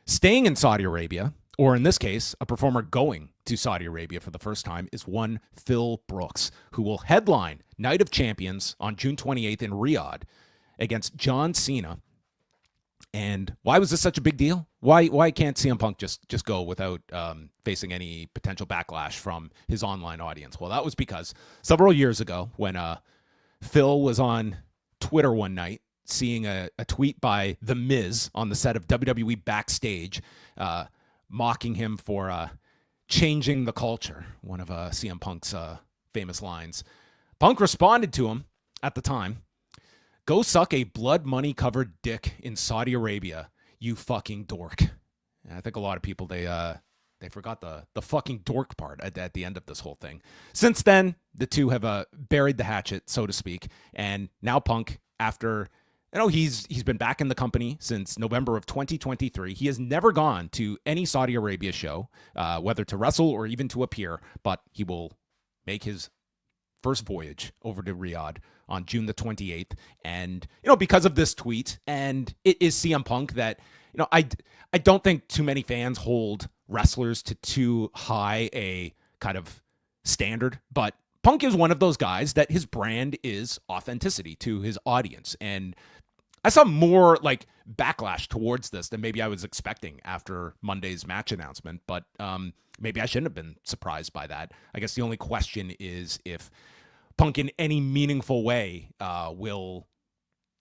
Staying in Saudi Arabia, or in this case, a performer going to Saudi Arabia for the first time, is one Phil Brooks, who will headline Night of Champions on June 28th in Riyadh against John Cena. And why was this such a big deal? Why can't CM Punk just go without facing any potential backlash from his online audience? Well, that was because several years ago when Phil was on Twitter one night seeing a tweet by The Miz on the set of WWE Backstage mocking him for changing the culture, one of CM Punk's famous lines. Punk responded to him at the time, "Go suck a blood money covered dick in Saudi Arabia, you fucking dork." And I think a lot of people, they forgot the fucking dork part at the end of this whole thing. Since then, the two have buried the hatchet, so to speak. And now Punk, after, he's been back in the company since November of 2023. He has never gone to any Saudi Arabia show, whether to wrestle or even to appear, but he will make his first voyage over to Riyadh on June the 28th. And, because of this tweet, and it is CM Punk that, I don't think too many fans hold wrestlers to too high a kind of standard, but Punk is one of those guys that his brand is authenticity to his audience. And I saw more like backlash towards this than maybe I was expecting after Monday's match announcement, but maybe I shouldn't have been surprised by that. I guess the only question is if Punk in any meaningful way will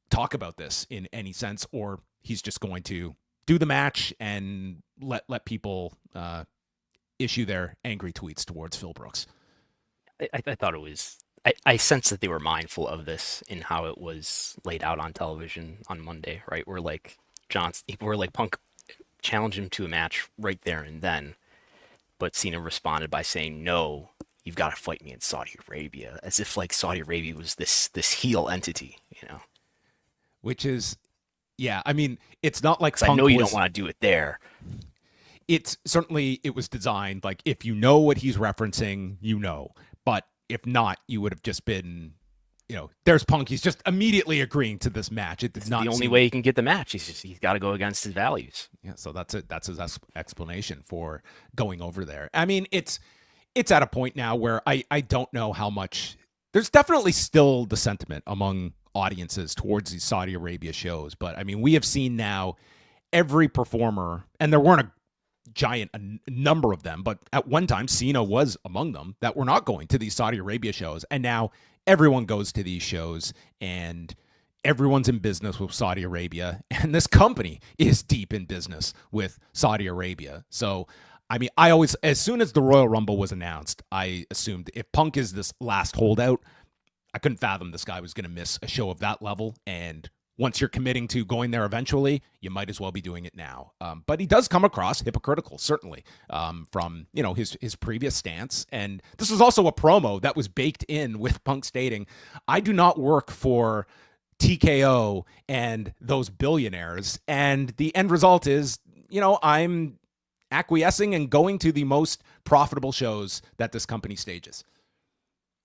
talk about this in any sense, or he's just going to do the match and let people issue their angry tweets towards Phil Brooks. I thought it was. I sense that they were mindful of this in how it was laid out on television on Monday, right? Where Punk challenged him to a match right there and then, but Cena responded by saying, "No, you've got to fight me in Saudi Arabia," as if like Saudi Arabia was this heel entity, Which is, yeah, it's not like Punk, I know you don't want to do it there. It's certainly, it was designed like, if you know what he's referencing, but if not, you would have just been, there's Punk. He's just immediately agreeing to this match. It did not the only way he can get the match. He's got to go against his values. Yeah, so that's it. That's his explanation for going over there. It's at a point now where I don't know how much. There's definitely still the sentiment among audiences towards these Saudi Arabia shows, but we have seen now every performer, and there weren't a giant number of them, but at one time Cena was among them, that were not going to these Saudi Arabia shows, and now everyone goes to these shows and everyone's in business with Saudi Arabia, and this company is deep in business with Saudi Arabia. So I always, as soon as the Royal Rumble was announced, I assumed if Punk is this last holdout, I couldn't fathom this guy was going to miss a show of that level. And once you're committing to going there eventually, you might as well be doing it now. But he does come across hypocritical, certainly, from his previous stance. And this was also a promo that was baked in with Punk stating, "I do not work for TKO and those billionaires." And the end result is, I'm acquiescing and going to the most profitable shows that this company stages.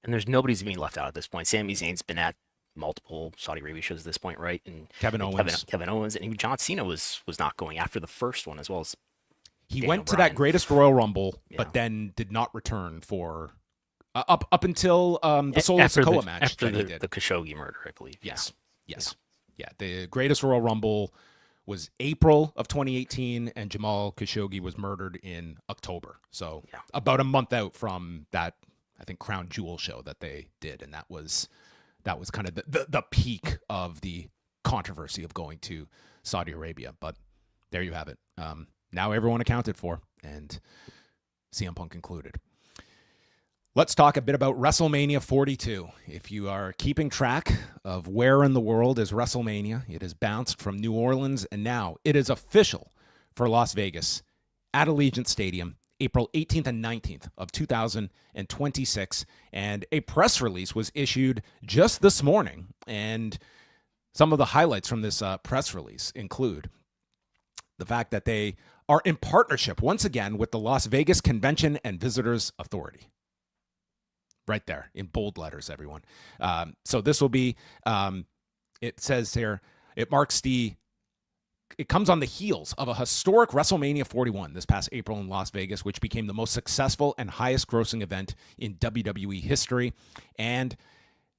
And there's nobody's being left out at this point. Sami Zayn's been at multiple Saudi Arabia shows at this point, right? And Kevin Owens, and even John Cena was not going after the first one, as well as he went to that Greatest Royal Rumble, but then did not return for up until the Solo Sikoa match after that he did. the Khashoggi murder, I believe. Yes. Yeah. The Greatest Royal Rumble was April of 2018, and Jamal Khashoggi was murdered in October. So about a month out from that, I think, Crown Jewel show that they did, and that was kind of the peak of the controversy of going to Saudi Arabia. But there you have it. Now everyone accounted for, and CM Punk included. Let's talk a bit about WrestleMania 42. If you are keeping track of where in the world is WrestleMania, it has bounced from New Orleans, and now it is official for Las Vegas at Allegiant Stadium, April 18th and 19th of 2026. And a press release was issued just this morning, and some of the highlights from this press release include the fact that they are in partnership once again with the Las Vegas Convention and Visitors Authority. Right there in bold letters, everyone. So this will be, it says here, it comes on the heels of a historic WrestleMania 41 this past April in Las Vegas, which became the most successful and highest grossing event in WWE history. And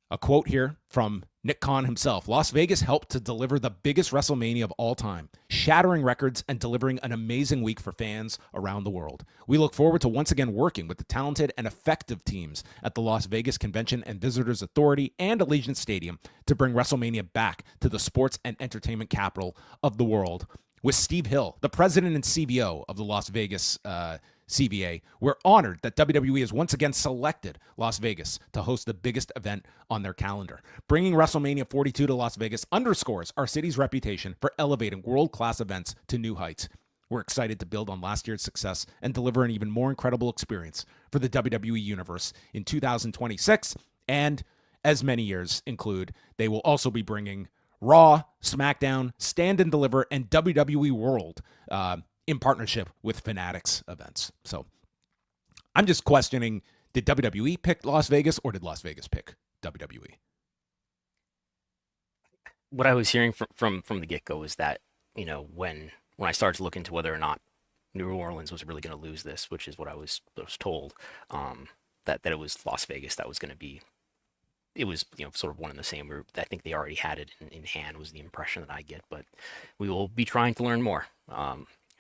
a quote here from Nick Khan himself: Las Vegas helped to deliver the biggest WrestleMania of all time, shattering records and delivering an amazing week for fans around the world. We look forward to once again working with the talented and effective teams at the Las Vegas Convention and Visitors Authority and Allegiant Stadium to bring WrestleMania back to the sports and entertainment capital of the world. With Steve Hill, the president and CBO of the Las Vegas CVA, we're honored that WWE has once again selected Las Vegas to host the biggest event on their calendar. Bringing WrestleMania 42 to Las Vegas underscores our city's reputation for elevating world-class events to new heights. We're excited to build on last year's success and deliver an even more incredible experience for the WWE Universe in 2026. And as many years include, they will also be bringing Raw, SmackDown, Stand and Deliver, and WWE World in partnership with Fanatics events. So I'm just questioning, did WWE pick Las Vegas or did Las Vegas pick WWE? What I was hearing from the get-go is that, when I started to look into whether or not New Orleans was really going to lose this, which is what I was told, that it was Las Vegas that was going to be, it was, sort of one and the same. I think they already had it in hand, was the impression that I get, but we will be trying to learn more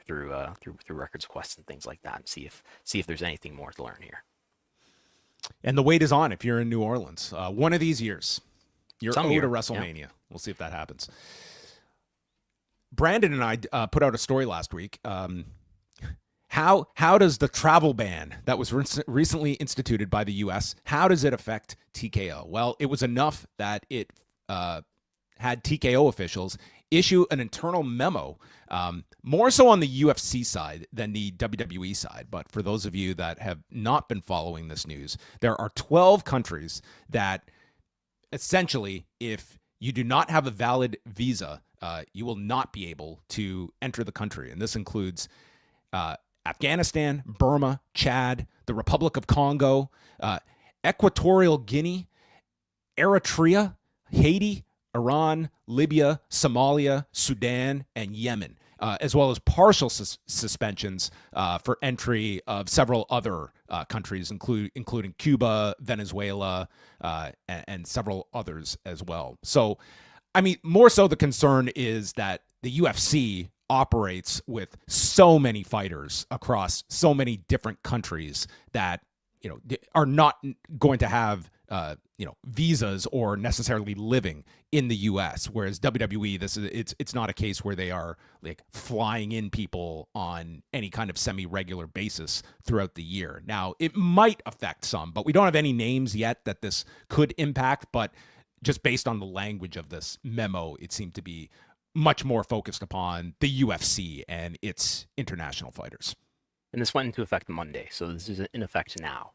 through Records Quest and things like that, and see if there's anything more to learn here. And the wait is on if you're in New Orleans. One of these years, you're owed a WrestleMania. Yeah. We'll see if that happens. Brandon and I put out a story last week. How does the travel ban that was recently instituted by the U.S., how does it affect TKO? Well, it was enough that it had TKO officials issue an internal memo, more so on the UFC side than the WWE side. But for those of you that have not been following this news, there are 12 countries that essentially, if you do not have a valid visa, you will not be able to enter the country. And this includes Afghanistan, Burma, Chad, the Republic of Congo, Equatorial Guinea, Eritrea, Haiti, Iran, Libya, Somalia, Sudan, and Yemen, as well as partial suspensions for entry of several other countries, including Cuba, Venezuela, and several others as well. So, I mean, more so the concern is that the UFC operates with so many fighters across so many different countries that, are not going to have, visas or necessarily living in the U.S. Whereas WWE, it's not a case where they are like flying in people on any kind of semi-regular basis throughout the year. Now, it might affect some, but we don't have any names yet that this could impact. But just based on the language of this memo, it seemed to be much more focused upon the UFC and its international fighters. And this went into effect Monday, so this is in effect now.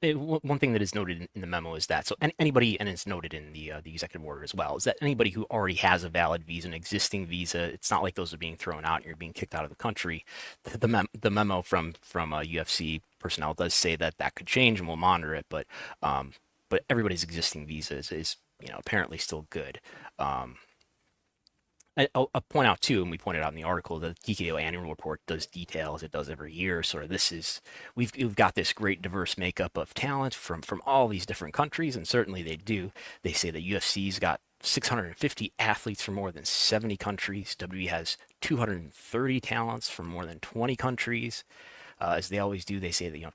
One thing that is noted in the memo is that, so anybody, and it's noted in the executive order as well, is that anybody who already has a valid visa, an existing visa, it's not like those are being thrown out and you're being kicked out of the country. The memo from UFC personnel does say that could change, and we'll monitor it, but everybody's existing visa is apparently still good. I'll point out too, and we pointed out in the article, the TKO annual report does detail, as it does every year. Sort of we've got this great diverse makeup of talent from all these different countries, and certainly they do. They say that UFC's got 650 athletes from more than 70 countries. WWE has 230 talents from more than 20 countries. As they always do, they say that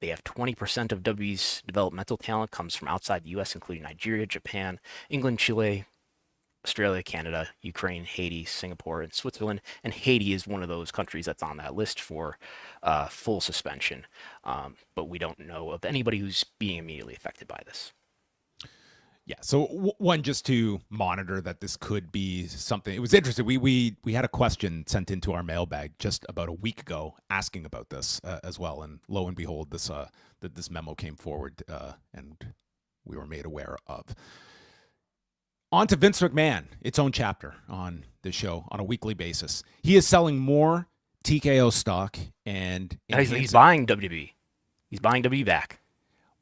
they have 20% of WWE's developmental talent comes from outside the U.S., including Nigeria, Japan, England, Chile, Australia, Canada, Ukraine, Haiti, Singapore, and Switzerland. And Haiti is one of those countries that's on that list for full suspension. But we don't know of anybody who's being immediately affected by this. Yeah. So one, just to monitor that this could be something. It was interesting. We had a question sent into our mailbag just about a week ago asking about this as well. And lo and behold, this memo came forward and we were made aware of. On to Vince McMahon, its own chapter on the show on a weekly basis. He is selling more TKO stock and he's buying WWE. He's buying WWE back.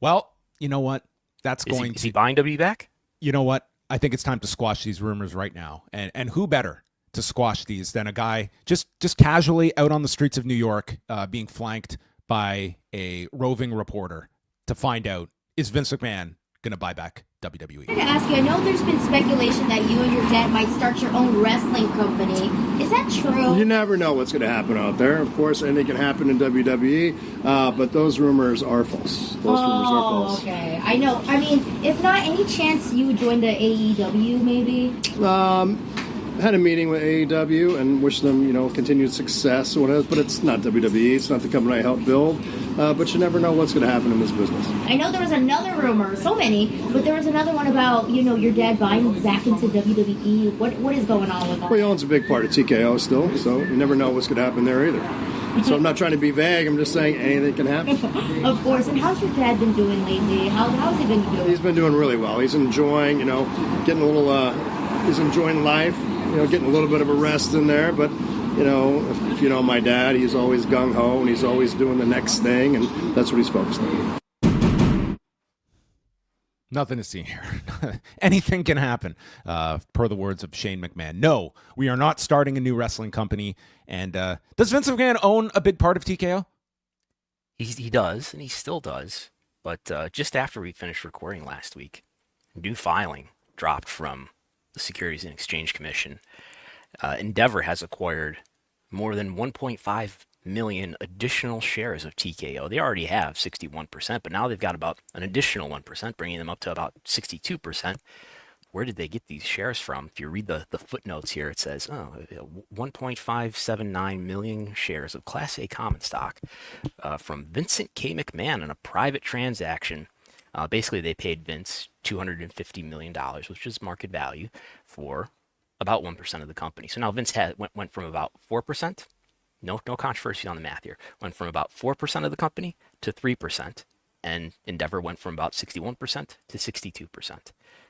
Well, you know what? Is he buying WWE back? You know what? I think it's time to squash these rumors right now. And who better to squash these than a guy just casually out on the streets of New York being flanked by a roving reporter to find out, is Vince McMahon going to buy back WWE? I'm going to ask you, I know there's been speculation that you and your dad might start your own wrestling company. Is that true? You never know what's going to happen out there. Of course, anything can happen in WWE, but those rumors are false. Those rumors are false. Okay. I know. I mean, if not, any chance you would join the AEW maybe? Had a meeting with AEW and wish them, continued success or whatever, but it's not WWE. It's not the company I helped build. But you never know what's going to happen in this business. I know there was another rumor, so many, but there was another one about, your dad buying back into WWE. What is going on with that? Well, he owns a big part of TKO still, so you never know what's going to happen there either. So I'm not trying to be vague. I'm just saying anything can happen. Of course. And how's your dad been doing lately? How's he been doing? He's been doing really well. He's enjoying, getting a little, he's enjoying life, getting a little bit of a rest in there. But, if you know my dad, he's always gung-ho and he's always doing the next thing. And that's what he's focused on. Nothing to see here. Anything can happen, per the words of Shane McMahon. No, we are not starting a new wrestling company. And does Vince McMahon own a big part of TKO? He does, and he still does. But just after we finished recording last week, new filing dropped from the Securities and Exchange Commission. Endeavor has acquired more than 1.5 million additional shares of TKO. They already have 61%, but now they've got about an additional 1%, bringing them up to about 62%. Where did they get these shares from? If you read the footnotes here, it says 1.579 million shares of Class A common stock from Vincent K. McMahon in a private transaction. Basically, they paid Vince $250 million, which is market value, for about 1% of the company. So now Vince went from about 4%. No controversy on the math here. Went from about 4% of the company to 3%, and Endeavor went from about 61% to 62%.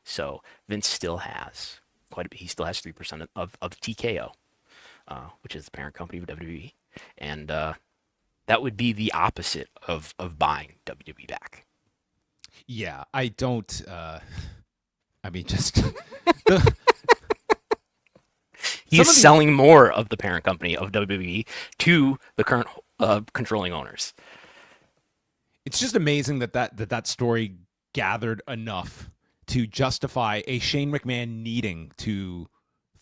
So Vince still has quite a bit. He still has 3% of TKO, which is the parent company of WWE, and that would be the opposite of buying WWE back. Yeah, I don't. He's selling more of the parent company of WWE to the current controlling owners. It's just amazing that story gathered enough to justify a Shane McMahon needing to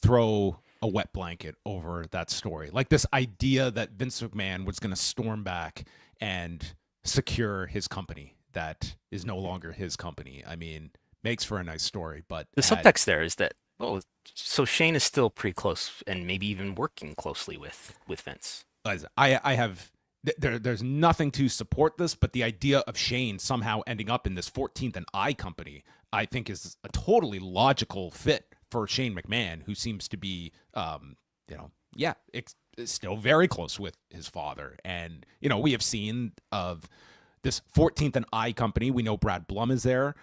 throw a wet blanket over that story. Like this idea that Vince McMahon was going to storm back and secure his company that is no longer his company. I mean, makes for a nice story, but the subtext there is that, so Shane is still pretty close and maybe even working closely with Vince. There's nothing to support this, but the idea of Shane somehow ending up in this 14th and I company, I think is a totally logical fit for Shane McMahon, who seems to be, still very close with his father. And, we have seen of this 14th and I company. We know Brad Blum is there.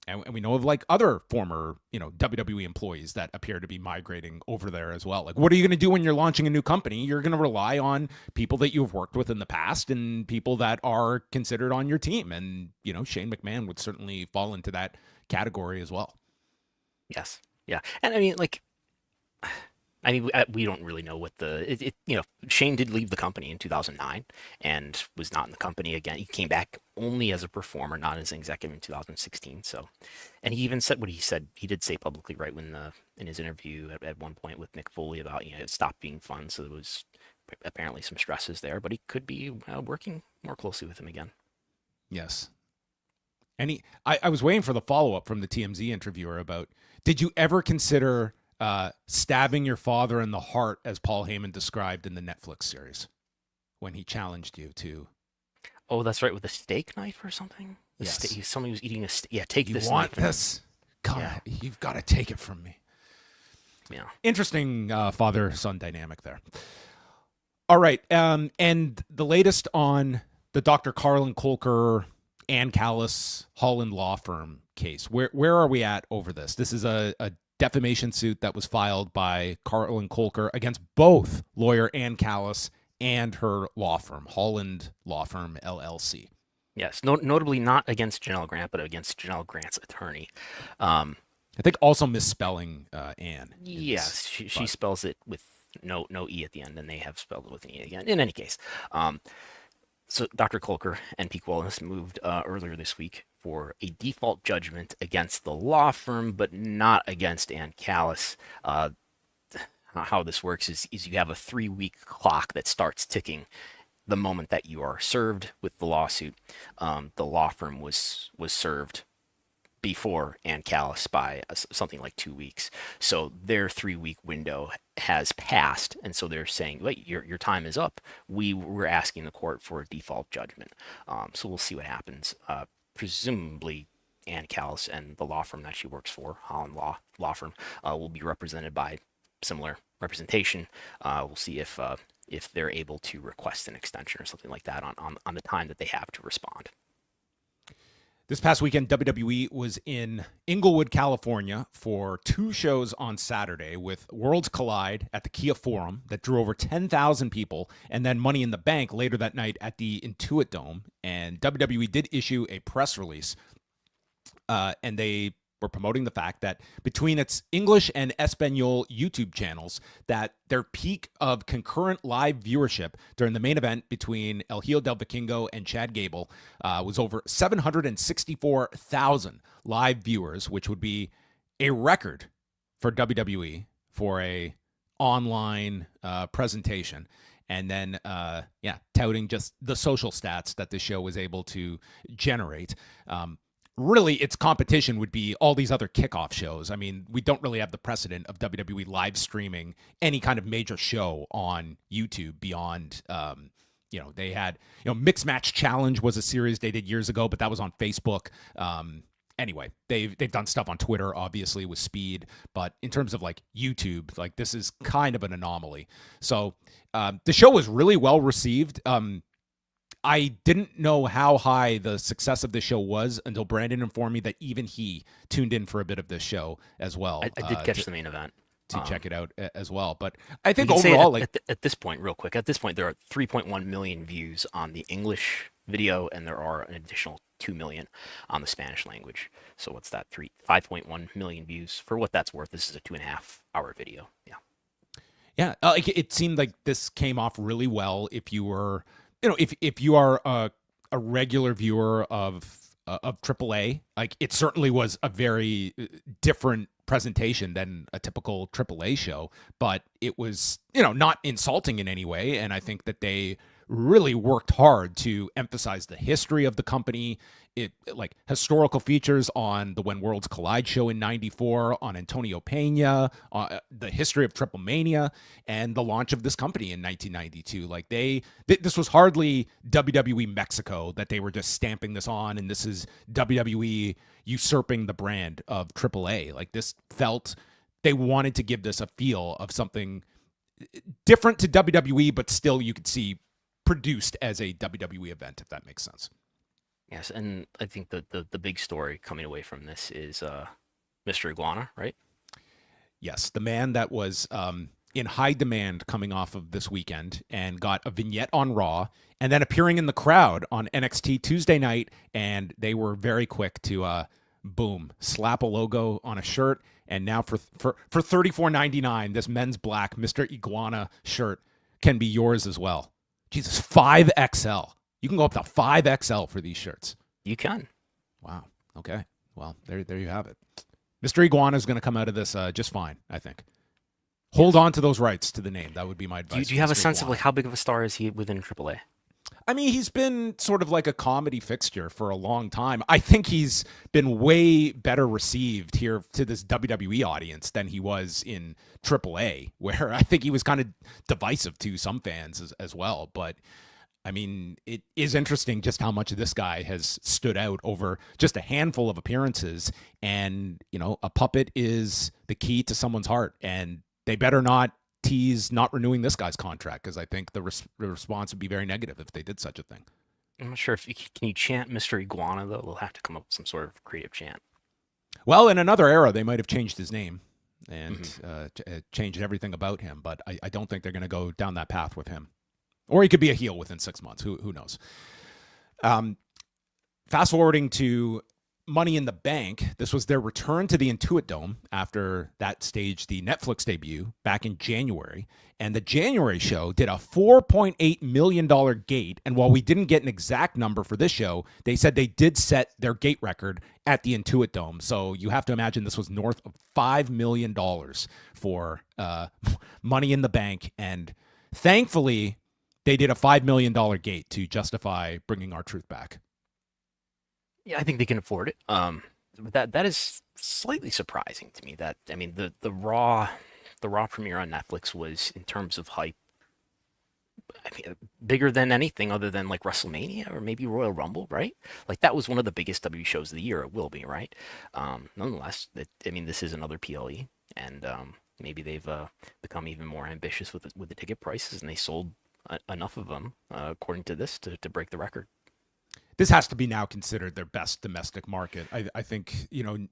And we know of other former, WWE employees that appear to be migrating over there as well. Like, what are you going to do when you're launching a new company? You're going to rely on people that you've worked with in the past and people that are considered on your team. And, Shane McMahon would certainly fall into that category as well. Yes. Yeah. And I mean, I mean, we don't really know what Shane did leave the company in 2009 and was not in the company again. He came back only as a performer, not as an executive in 2016. So, and he even said what he said. He did say publicly, right, when in his interview at one point with Mick Foley about, it stopped being fun. So there was apparently some stresses there, but he could be working more closely with him again. Yes. And I was waiting for the follow-up from the TMZ interviewer about, did you ever consider stabbing your father in the heart, as Paul Heyman described in the Netflix series, when he challenged you to? Oh, that's right, with a steak knife or something? Yes. Somebody was eating take this. You want knife this? God, you've got to take it from me. Yeah. Interesting father-son dynamic there. All right. And the latest on the Dr. Carlon, Colker, and Callis Holland law firm case. Where are we at over this? This is a defamation suit that was filed by Carlon Colker against both lawyer Ann Callis and her law firm, Holland Law Firm, LLC. Yes, notably not against Janelle Grant, but against Janelle Grant's attorney. I think also misspelling Ann. Yes, she spells it with no E at the end, and they have spelled it with an E again. In any case, so Dr. Colker and Peak Wellness moved earlier this week for a default judgment against the law firm, but not against Ann Callis. How this works is you have a 3-week clock that starts ticking the moment that you are served with the lawsuit. The law firm was served before Ann Callis by something like 2 weeks. So their 3-week window has passed, and so they're saying, wait, your time is up. We're asking the court for a default judgment. So we'll see what happens. Presumably Ann Callis and the law firm that she works for, Holland Law Firm, will be represented by similar representation. We'll see if they're able to request an extension or something like that on the time that they have to respond. This past weekend, WWE was in Inglewood, California for 2 shows on Saturday, with Worlds Collide at the Kia Forum that drew over 10,000 people, and then Money in the Bank later that night at the Intuit Dome. And WWE did issue a press release, and they were promoting the fact that between its English and Espanol YouTube channels, that their peak of concurrent live viewership during the main event between El Hijo del Vikingo and Chad Gable was over 764,000 live viewers, which would be a record for WWE for a online presentation. And then, touting just the social stats that the show was able to generate. Really, its competition would be all these other kickoff shows. I mean, we don't really have the precedent of WWE live streaming any kind of major show on YouTube beyond, they had, Mixed Match Challenge was a series they did years ago, but that was on Facebook. Anyway, they've done stuff on Twitter, obviously, with Speed, but in terms of like YouTube, like this is kind of an anomaly. So the show was really well received. I didn't know how high the success of this show was until Brandon informed me that even he tuned in for a bit of this show as well. I did catch the main event to check it out as well. But I think overall, at this point, real quick, there are 3.1 million views on the English video, and there are an additional 2 million on the Spanish language. So what's that? 5.1 million views. For what that's worth, this is a 2.5-hour video. Yeah. Yeah. It seemed like this came off really well if you were, if you are a regular viewer of AAA, like it certainly was a very different presentation than a typical AAA show, but it was, not insulting in any way. And I think that they really worked hard to emphasize the history of the company, like historical features on the When Worlds Collide show in '94, on Antonio Pena, the history of Triple Mania, and the launch of this company in 1992. Like this was hardly WWE Mexico that they were just stamping this on, and this is WWE usurping the brand of AAA. Like this felt, they wanted to give this a feel of something different to WWE, but still you could see produced as a WWE event, if that makes sense. Yes, and I think the big story coming away from this is Mr. Iguana, right? Yes, the man that was in high demand coming off of this weekend and got a vignette on Raw and then appearing in the crowd on NXT Tuesday night, and they were very quick to boom, slap a logo on a shirt. And now for $34.99, this men's black Mr. Iguana shirt can be yours as well. Jesus, 5XL. You can go up to 5XL for these shirts. You can. Wow. Okay. Well, there you have it. Mr. Iguana is going to come out of this just fine, I think. Hold on to those rights to the name. That would be my advice. Do you have a sense of like how big of a star is he within AAA? I mean, he's been sort of like a comedy fixture for a long time. I think he's been way better received here to this WWE audience than he was in AAA, where I think he was kind of divisive to some fans as well. But I mean, it is interesting just how much this guy has stood out over just a handful of appearances. And, you know, a puppet is the key to someone's heart. And they better not tease not renewing this guy's contract, because I think the response would be very negative if they did such a thing. I'm not sure if can you chant Mr. Iguana, though? They'll have to come up with some sort of creative chant. Well, in another era, they might have changed his name and changed everything about him, but I don't think they're going to go down that path with him. Or he could be a heel within 6 months. Who knows? Fast forwarding to Money in the Bank, this was their return to the Intuit Dome after that staged the Netflix debut back in January. And the January show did a $4.8 million gate. And while we didn't get an exact number for this show, they said they did set their gate record at the Intuit Dome. So you have to imagine this was north of $5 million for Money in the Bank. And thankfully, they did a $5 million gate to justify bringing R-Truth back. Yeah, I think they can afford it. That is slightly surprising to me. That, I mean, the Raw premiere on Netflix was, in terms of hype, I mean, bigger than anything other than like WrestleMania or maybe Royal Rumble, right? Like that was one of the biggest W shows of the year. It will be, right? Nonetheless, I mean, this is another PLE, and maybe they've become even more ambitious with the ticket prices, and they sold enough of them, according to this, to break the record. This has to be now considered their best domestic market. I think, you know,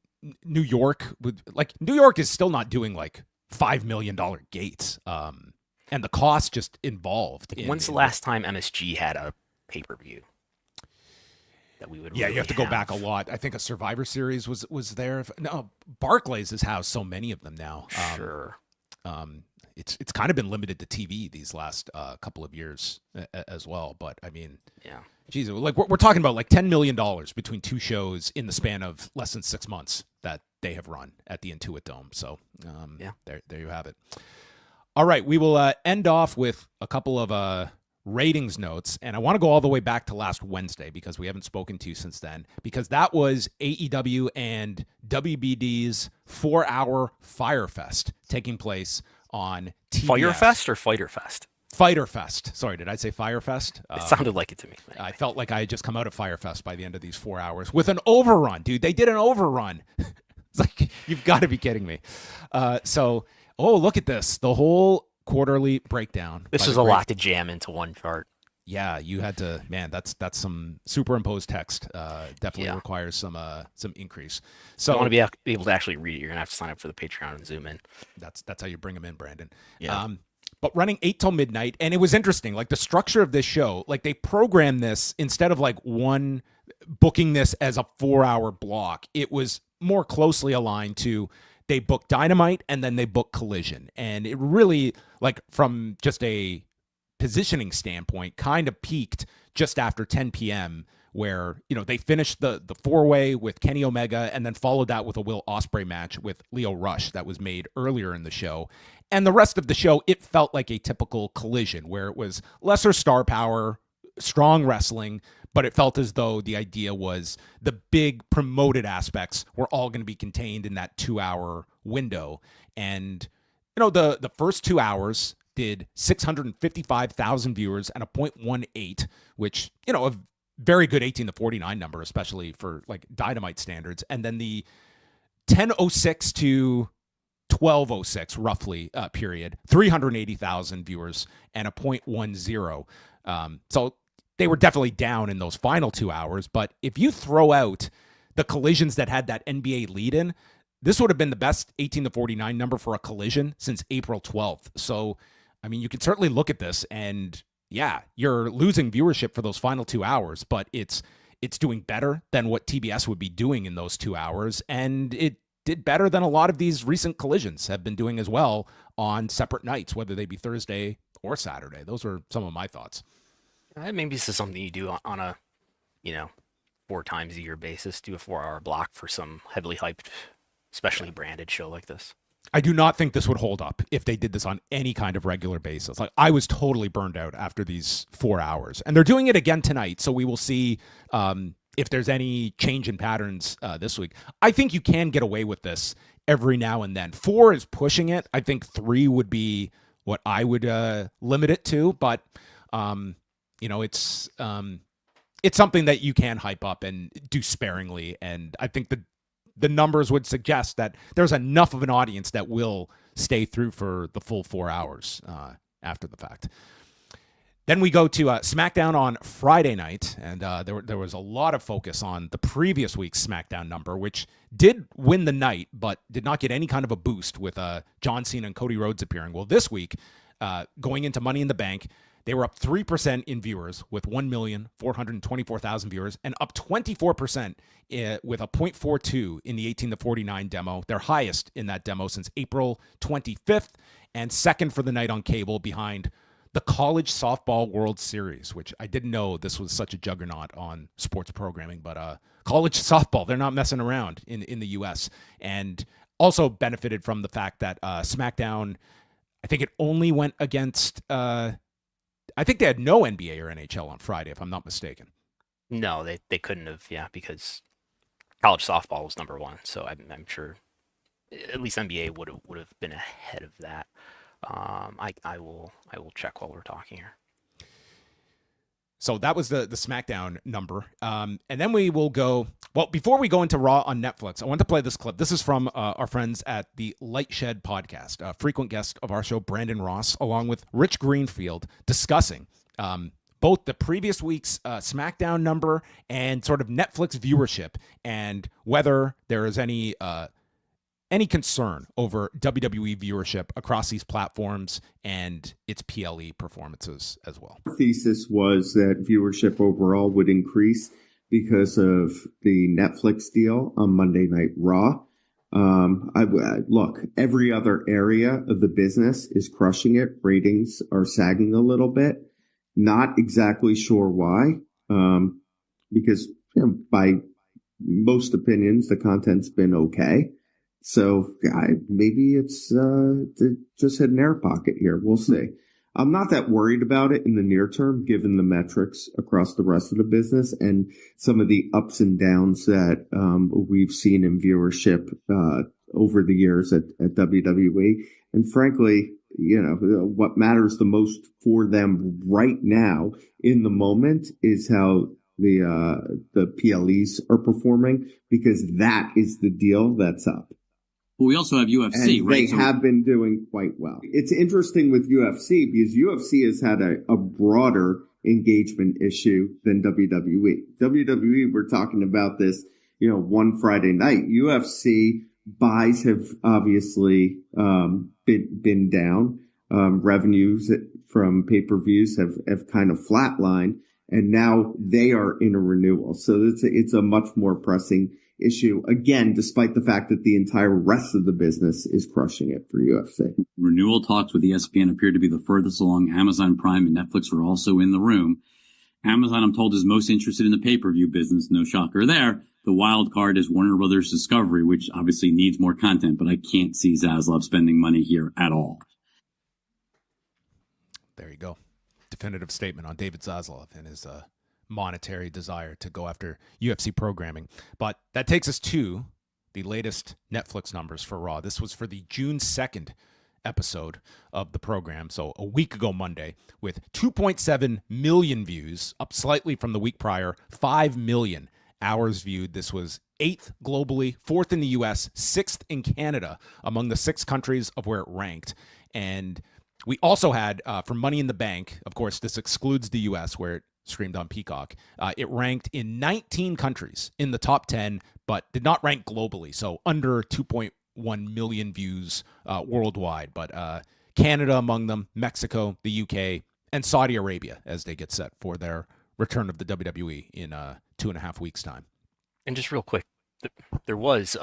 New York is still not doing like $5 million gates. And the cost just involved. When's the last time MSG had a pay-per-view that we would? Yeah, really you have to go back a lot. I think a Survivor Series was there. No, Barclays has housed so many of them now. Sure. It's kind of been limited to TV these last couple of years as well. But I mean, yeah, geez, like we're talking about like $10 million between two shows in the span of less than 6 months that they have run at the Intuit Dome. So yeah, there you have it. All right, we will end off with a couple of ratings notes, and I want to go all the way back to last Wednesday because we haven't spoken to you since then, because that was AEW and WBD's 4-hour Fyre Fest taking place on TBS. Fyre Fest or Fyter Fest? Fyter Fest. Sorry, did I say Fyre Fest? It sounded like it to me. I felt like I had just come out of Fyre Fest by the end of these 4 hours with an overrun, dude. They did an overrun. It's like, you've got to be kidding me. Oh, look at this. The whole quarterly breakdown. This is a lot to jam into one chart. Yeah, you had to, man, that's some superimposed text. Definitely requires some increase. So I want to be able to actually read it. You're going to have to sign up for the Patreon and zoom in. That's how you bring them in, Brandon. Yeah. But running 8 till midnight, and it was interesting, like the structure of this show, like they programmed this instead of like booking this as a 4-hour block, it was more closely aligned to, they booked Dynamite and then they booked Collision. And it really, like from just a positioning standpoint, kind of peaked just after 10 p.m. where, you know, they finished the 4-way with Kenny Omega and then followed that with a Will Ospreay match with Lio Rush that was made earlier in the show. And the rest of the show, it felt like a typical Collision where it was lesser star power, strong wrestling, but it felt as though the idea was the big promoted aspects were all going to be contained in that 2-hour window. And, you know, the first 2 hours did 655,000 viewers and a 0.18, which, you know, a very good 18 to 49 number, especially for like Dynamite standards. And then the 10:06 to 12:06 roughly period, 380,000 viewers and a 0.10. So they were definitely down in those final 2 hours. But if you throw out the collisions that had that NBA lead in, this would have been the best 18 to 49 number for a collision since April 12th. So, I mean, you can certainly look at this and, yeah, you're losing viewership for those final 2 hours, but it's it's doing better than what TBS would be doing in those 2 hours, and it did better than a lot of these recent collisions have been doing as well on separate nights, whether they be Thursday or Saturday. Those are some of my thoughts. Maybe this is something you do on a, 4 times a year basis, do a 4-hour block for some heavily hyped, specially branded show like this. I do not think this would hold up if they did this on any kind of regular basis. Like, I was totally burned out after these 4 hours, and they're doing it again tonight. So we will see if there's any change in patterns this week. I think you can get away with this every now and then. 4 is pushing it. I think 3 would be what I would limit it to, but it's something that you can hype up and do sparingly. And I think the numbers would suggest that there's enough of an audience that will stay through for the full 4 hours after the fact. Then we go to SmackDown on Friday night, and there was a lot of focus on the previous week's SmackDown number, which did win the night, but did not get any kind of a boost with John Cena and Cody Rhodes appearing. Well, this week, going into Money in the Bank, they were up 3% in viewers with 1,424,000 viewers, and up 24% with a 0.42 in the 18 to 49 demo, their highest in that demo since April 25th, and second for the night on cable behind the College Softball World Series, which I didn't know this was such a juggernaut on sports programming, but college softball, they're not messing around in the U.S., and also benefited from the fact that SmackDown, I think it only went against, I think they had no NBA or NHL on Friday, if I'm not mistaken. No, they couldn't have, because college softball was number 1, so I'm sure at least NBA would have been ahead of that. I will check while we're talking here. So that was the SmackDown number. And then we will go, well, before we go into Raw on Netflix, I want to play this clip. This is from our friends at the LightShed podcast, a frequent guest of our show, Brandon Ross, along with Rich Greenfield, discussing both the previous week's SmackDown number and sort of Netflix viewership, and whether there is any concern over WWE viewership across these platforms and its PLE performances as well. Our thesis was that viewership overall would increase because of the Netflix deal on Monday Night Raw. Look, every other area of the business is crushing it. Ratings are sagging a little bit. Not exactly sure why, because by most opinions, the content's been okay. So maybe it's just hit an air pocket here. We'll see. I'm not that worried about it in the near term, given the metrics across the rest of the business and some of the ups and downs that we've seen in viewership over the years at WWE. And frankly, what matters the most for them right now in the moment is how the PLEs are performing, because that is the deal that's up. Well, we also have UFC, and right? They have been doing quite well. It's interesting with UFC because UFC has had a broader engagement issue than WWE. WWE, we're talking about this, one Friday night. UFC buys have obviously been down. Revenues from pay-per-views have kind of flatlined, and now they are in a renewal. So it's a much more pressing issue, again, despite the fact that the entire rest of the business is crushing it for UFC. Renewal talks with ESPN appear to be the furthest along. Amazon Prime and Netflix are also in the room. Amazon, I'm told, is most interested in the pay-per-view business. No shocker there. The wild card is Warner Brothers Discovery, which obviously needs more content, but I can't see Zaslav spending money here at all. There you go. Definitive statement on David Zaslav and his monetary desire to go after UFC programming. But that takes us to the latest Netflix numbers for Raw. This was for the June 2nd episode of the program, so a week ago Monday, with 2.7 million views, up slightly from the week prior, 5 million hours viewed. This was 8th globally, 4th in the US, 6th in Canada, among the 6 countries of where it ranked. And we also had, for Money in the Bank, of course, this excludes the US, where it streamed on Peacock. It ranked in 19 countries in the top 10, but did not rank globally. So under 2.1 million views worldwide. But Canada among them, Mexico, the UK, and Saudi Arabia as they get set for their return of the WWE in 2.5 weeks' time. And just real quick, there was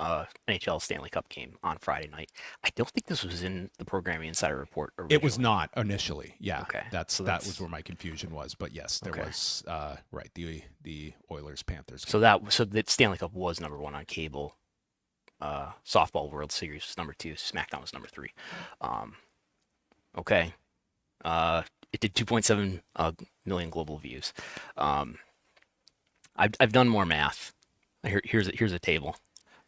NHL Stanley Cup game on Friday night. I don't think this was in the Programming Insider Report originally. It was not initially. Yeah. Okay. That was where my confusion was. But yes, there was right, the Oilers Panthers game. So the Stanley Cup was number 1 on cable. Softball World Series was number 2. SmackDown was number 3. Okay. It did 2.7 million global views. I've done more math. Here's a table.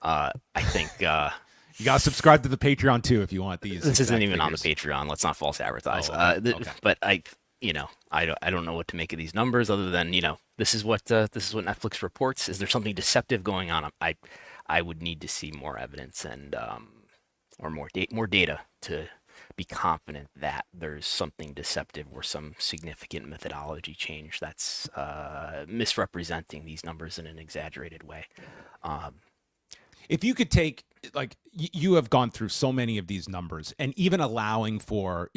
I think you gotta subscribe to the Patreon too if you want these. This isn't even figures. on the Patreon. Let's not false advertise. Okay. But I don't know what to make of these numbers other than this is what Netflix reports. Is there something deceptive going on? I would need to see more evidence and or more data to be confident that there's something deceptive or some significant methodology change that's misrepresenting these numbers in an exaggerated way. If you could take, like, you have gone through so many of these numbers, and even allowing for,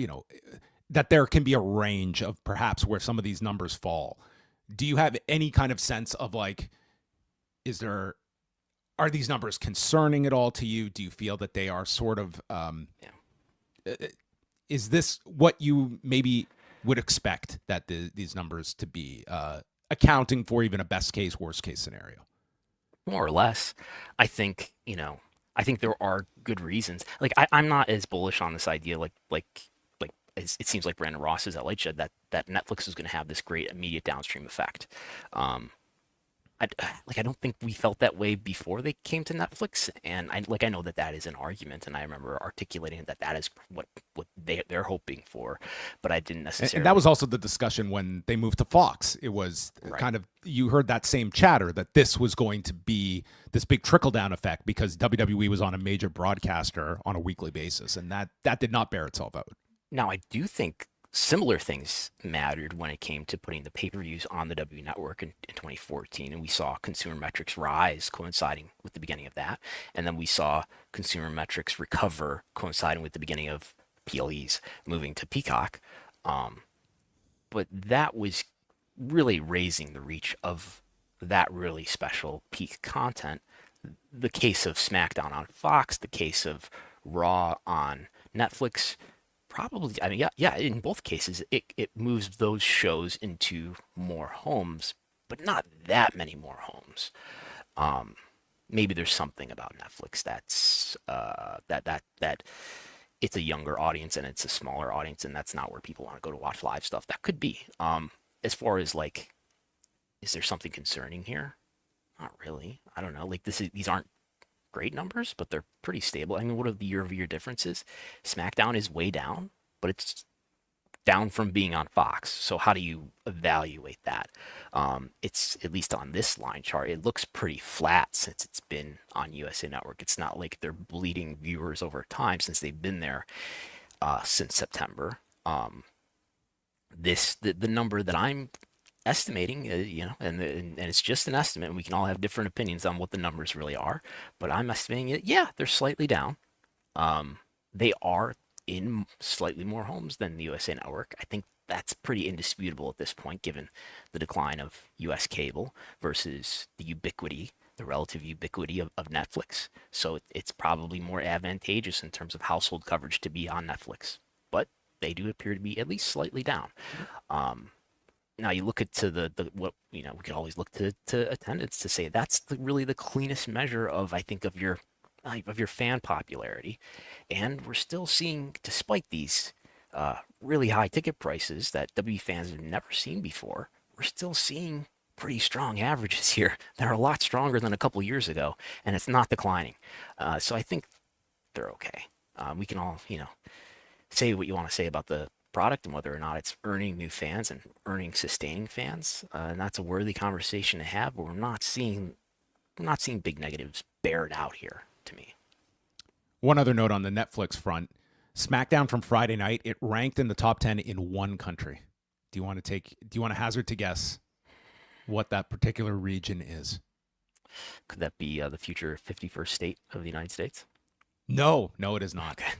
that there can be a range of perhaps where some of these numbers fall. Do you have any kind of sense of, like, are these numbers concerning at all to you? Do you feel that they are sort of, is this what you maybe would expect that these numbers to be, accounting for even a best case, worst case scenario? More or less. I think there are good reasons. Like, I'm not as bullish on this idea, like it seems like Brandon Ross is at LightShed, that Netflix is going to have this great immediate downstream effect. I don't think we felt that way before they came to Netflix, and I know that is an argument, and I remember articulating that is what they're hoping for, but I didn't necessarily. And that was also the discussion when they moved to Fox. It was kind of, you heard that same chatter that this was going to be this big trickle down effect because WWE was on a major broadcaster on a weekly basis, and that did not bear itself out. Now, I do think similar things mattered when it came to putting the pay-per-views on the W Network in 2014, and we saw consumer metrics rise coinciding with the beginning of that, and then we saw consumer metrics recover coinciding with the beginning of PLEs moving to Peacock. But that was really raising the reach of that really special peak content. The case of SmackDown on Fox, the case of Raw on Netflix, probably, in both cases, it moves those shows into more homes, but not that many more homes. Maybe there's something about Netflix that's that it's a younger audience and it's a smaller audience, and that's not where people want to go to watch live stuff. That could be. As far as, like, is there something concerning here? Not really. I don't know. Like, these aren't great numbers, but they're pretty stable. I mean, what are the year-over-year differences? SmackDown is way down, but it's down from being on Fox. So how do you evaluate that? It's, at least on this line chart, it looks pretty flat since it's been on USA Network. It's not like they're bleeding viewers over time since they've been there since September. The number that I'm estimating, and it's just an estimate, and we can all have different opinions on what the numbers really are, but I'm estimating it, they're slightly down. They are in slightly more homes than the USA Network. I think that's pretty indisputable at this point, given the decline of US cable versus the relative ubiquity of Netflix. So it's probably more advantageous in terms of household coverage to be on Netflix, but they do appear to be at least slightly down. Now you look at we can always look to attendance to say that's really the cleanest measure of your fan popularity, and we're still seeing, despite these really high ticket prices that W fans have never seen before, we're still seeing pretty strong averages here. They're a lot stronger than a couple years ago, and it's not declining. So I think they're okay. We can all say what you want to say about the product and whether or not it's earning new fans and sustaining fans, and that's a worthy conversation to have, but we're not seeing big negatives bared out here, to me. One other note on the Netflix front: SmackDown from Friday night, it ranked in the top 10 in one country. Do you want to hazard to guess what that particular region is? Could that be the future 51st state of the United States? No, it is not. Okay.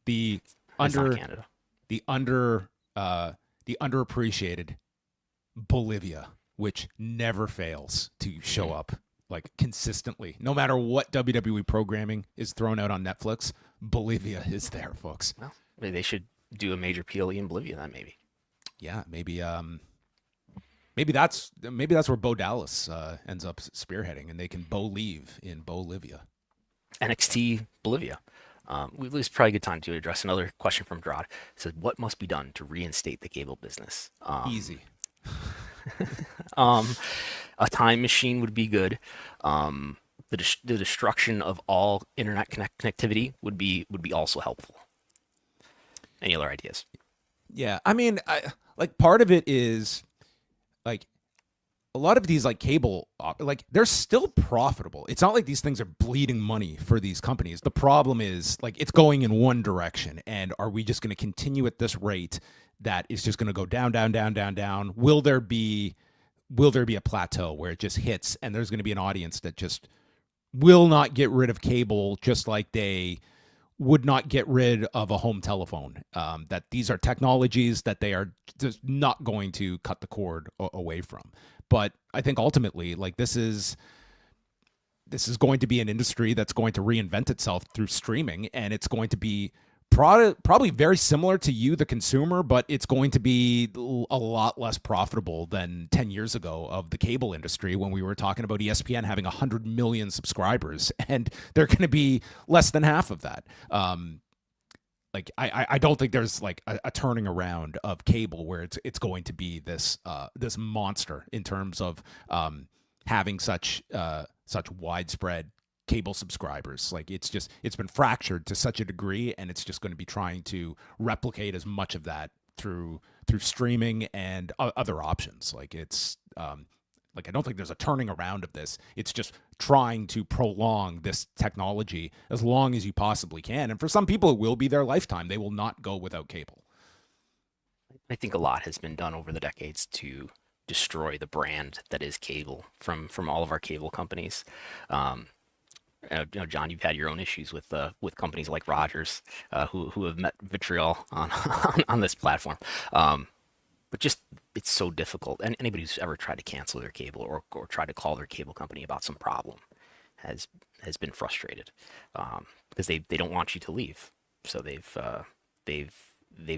It's not Canada. The underappreciated Bolivia. which never fails to show up like consistently. No matter what WWE programming is thrown out on Netflix, Bolivia is there, folks. Well, maybe they should do a major PLE in Bolivia then, maybe. Yeah, maybe that's where Bo Dallas ends up spearheading, and they can leave in Bolivia. NXT Bolivia. It's probably a good time to address another question from Drod. It says, what must be done to reinstate the cable business? Easy. A time machine would be good. The destruction of all internet connectivity would be also helpful. Any other ideas? Yeah, I mean, part of it is like a lot of these like cable, like they're still profitable. It's not like these things are bleeding money for these companies. The problem is like it's going in one direction, and are we just going to continue at this rate that is just going to go down, down, down, down, down? Will there be a plateau where it just hits, and there's going to be an audience that just will not get rid of cable, just like they would not get rid of a home telephone? That these are technologies that they are just not going to cut the cord away from. But I think ultimately, like this is going to be an industry that's going to reinvent itself through streaming, and it's going to be probably very similar to you, the consumer, but it's going to be a lot less profitable than 10 years ago of the cable industry when we were talking about ESPN having 100 million subscribers, and they're going to be less than half of that. Like I don't think there's like a turning around of cable where it's going to be this monster in terms of having such widespread cable subscribers. Like it's been fractured to such a degree, and it's just going to be trying to replicate as much of that through streaming and other options. Like it's like I don't think there's a turning around of this. It's just trying to prolong this technology as long as you possibly can. And for some people, it will be their lifetime. They will not go without cable. I think a lot has been done over the decades to destroy the brand that is cable from all of our cable companies. John, you've had your own issues with companies like Rogers, who have met vitriol on this platform. But just it's so difficult. And anybody who's ever tried to cancel their cable or tried to call their cable company about some problem has been frustrated because they don't want you to leave. So they've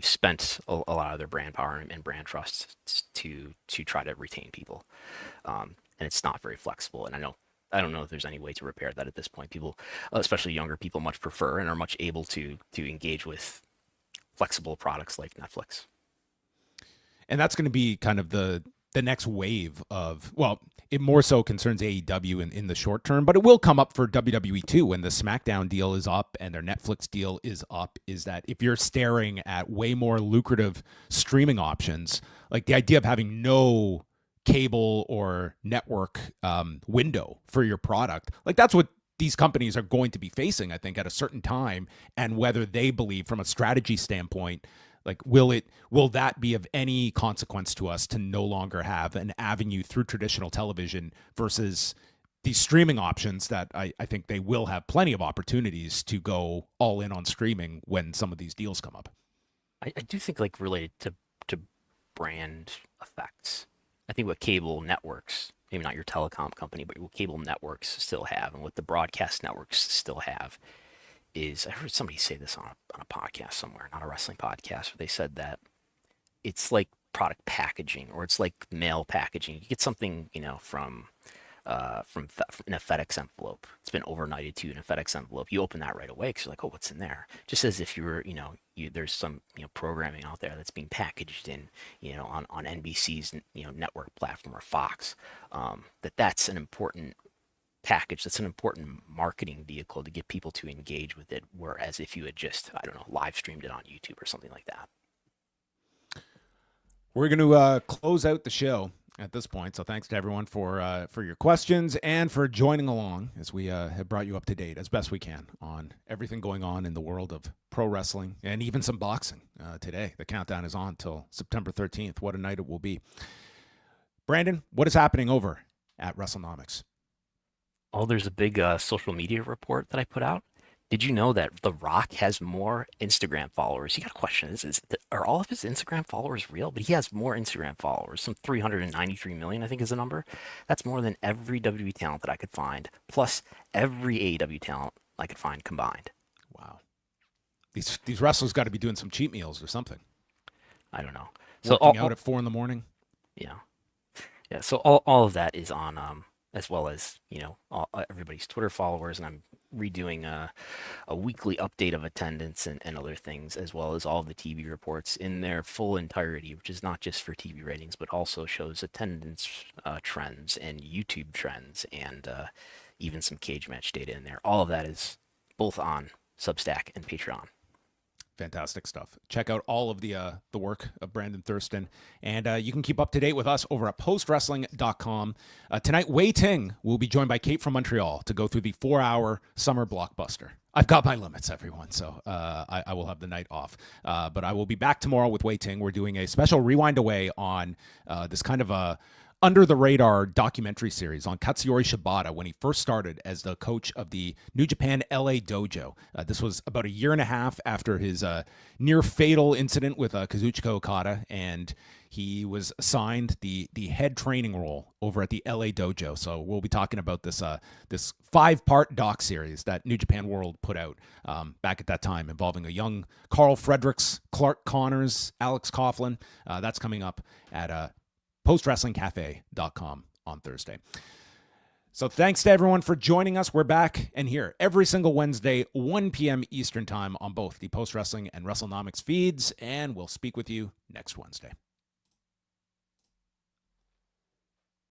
spent a lot of their brand power and brand trust to try to retain people, and it's not very flexible. And I don't know if there's any way to repair that at this point. People, especially younger people, much prefer and are much able to engage with flexible products like Netflix. And that's going to be kind of the next wave of, well, it more so concerns AEW in the short term, but it will come up for WWE too when the SmackDown deal is up and their Netflix deal is up, is that if you're staring at way more lucrative streaming options, like the idea of having no cable or network window for your product, like that's what these companies are going to be facing, I think, at a certain time, and whether they believe from a strategy standpoint, like will that be of any consequence to us to no longer have an avenue through traditional television versus these streaming options that I think they will have plenty of opportunities to go all in on streaming when some of these deals come up. I do think, like, related to brand effects, I think what cable networks, maybe not your telecom company, but what cable networks still have and what the broadcast networks still have is, I heard somebody say this on a podcast somewhere, not a wrestling podcast, where they said that it's like product packaging, or it's like mail packaging. You get something, from in a FedEx envelope. It's been overnighted to you in a FedEx envelope. You open that right away because you're like, oh, what's in there? Just as if you were, there's some, programming out there that's being packaged in, on NBC's, network platform or Fox. That's an important package. That's an important marketing vehicle to get people to engage with it. Whereas if you had just, live streamed it on YouTube or something like that. We're going to close out the show at this point. So thanks to everyone for your questions and for joining along as we have brought you up to date as best we can on everything going on in the world of pro wrestling and even some boxing today. The countdown is on till September 13th. What a night it will be. Brandon, what is happening over at Wrestlenomics? Oh, there's a big social media report that I put out. Did you know that The Rock has more Instagram followers? You got a question. Are all of his Instagram followers real? But he has more Instagram followers. Some 393 million, I think, is the number. That's more than every WWE talent that I could find, plus every AEW talent I could find combined. Wow. These wrestlers got to be doing some cheat meals or something. I don't know. Working out at 4 a.m. Yeah. Yeah. So all of that is on, as well as, everybody's Twitter followers, and I'm redoing a weekly update of attendance and other things, as well as all of the TV reports in their full entirety, which is not just for TV ratings, but also shows attendance trends and YouTube trends, and even some cage match data in there. All of that is both on Substack and Patreon. Fantastic stuff. Check out all of the work of Brandon Thurston, and you can keep up to date with us over at postwrestling.com. Tonight, Wei Ting will be joined by Kate from Montreal to go through the 4-hour summer blockbuster. I've got my limits, everyone, so I will have the night off. But I will be back tomorrow with Wei Ting. We're doing a special Rewind Away on this kind of a under-the-radar documentary series on Katsuyori Shibata when he first started as the coach of the New Japan LA Dojo. This was about a year and a half after his near-fatal incident with Kazuchika Okada, and he was assigned the head training role over at the LA Dojo. So we'll be talking about this 5-part doc series that New Japan World put out back at that time, involving a young Carl Fredericks, Clark Connors, Alex Coughlin. That's coming up at postwrestlingcafe.com on Thursday. So thanks to everyone for joining us. We're back and here every single Wednesday, 1 p.m. Eastern time on both the Post Wrestling and Wrestlenomics feeds, and we'll speak with you next Wednesday.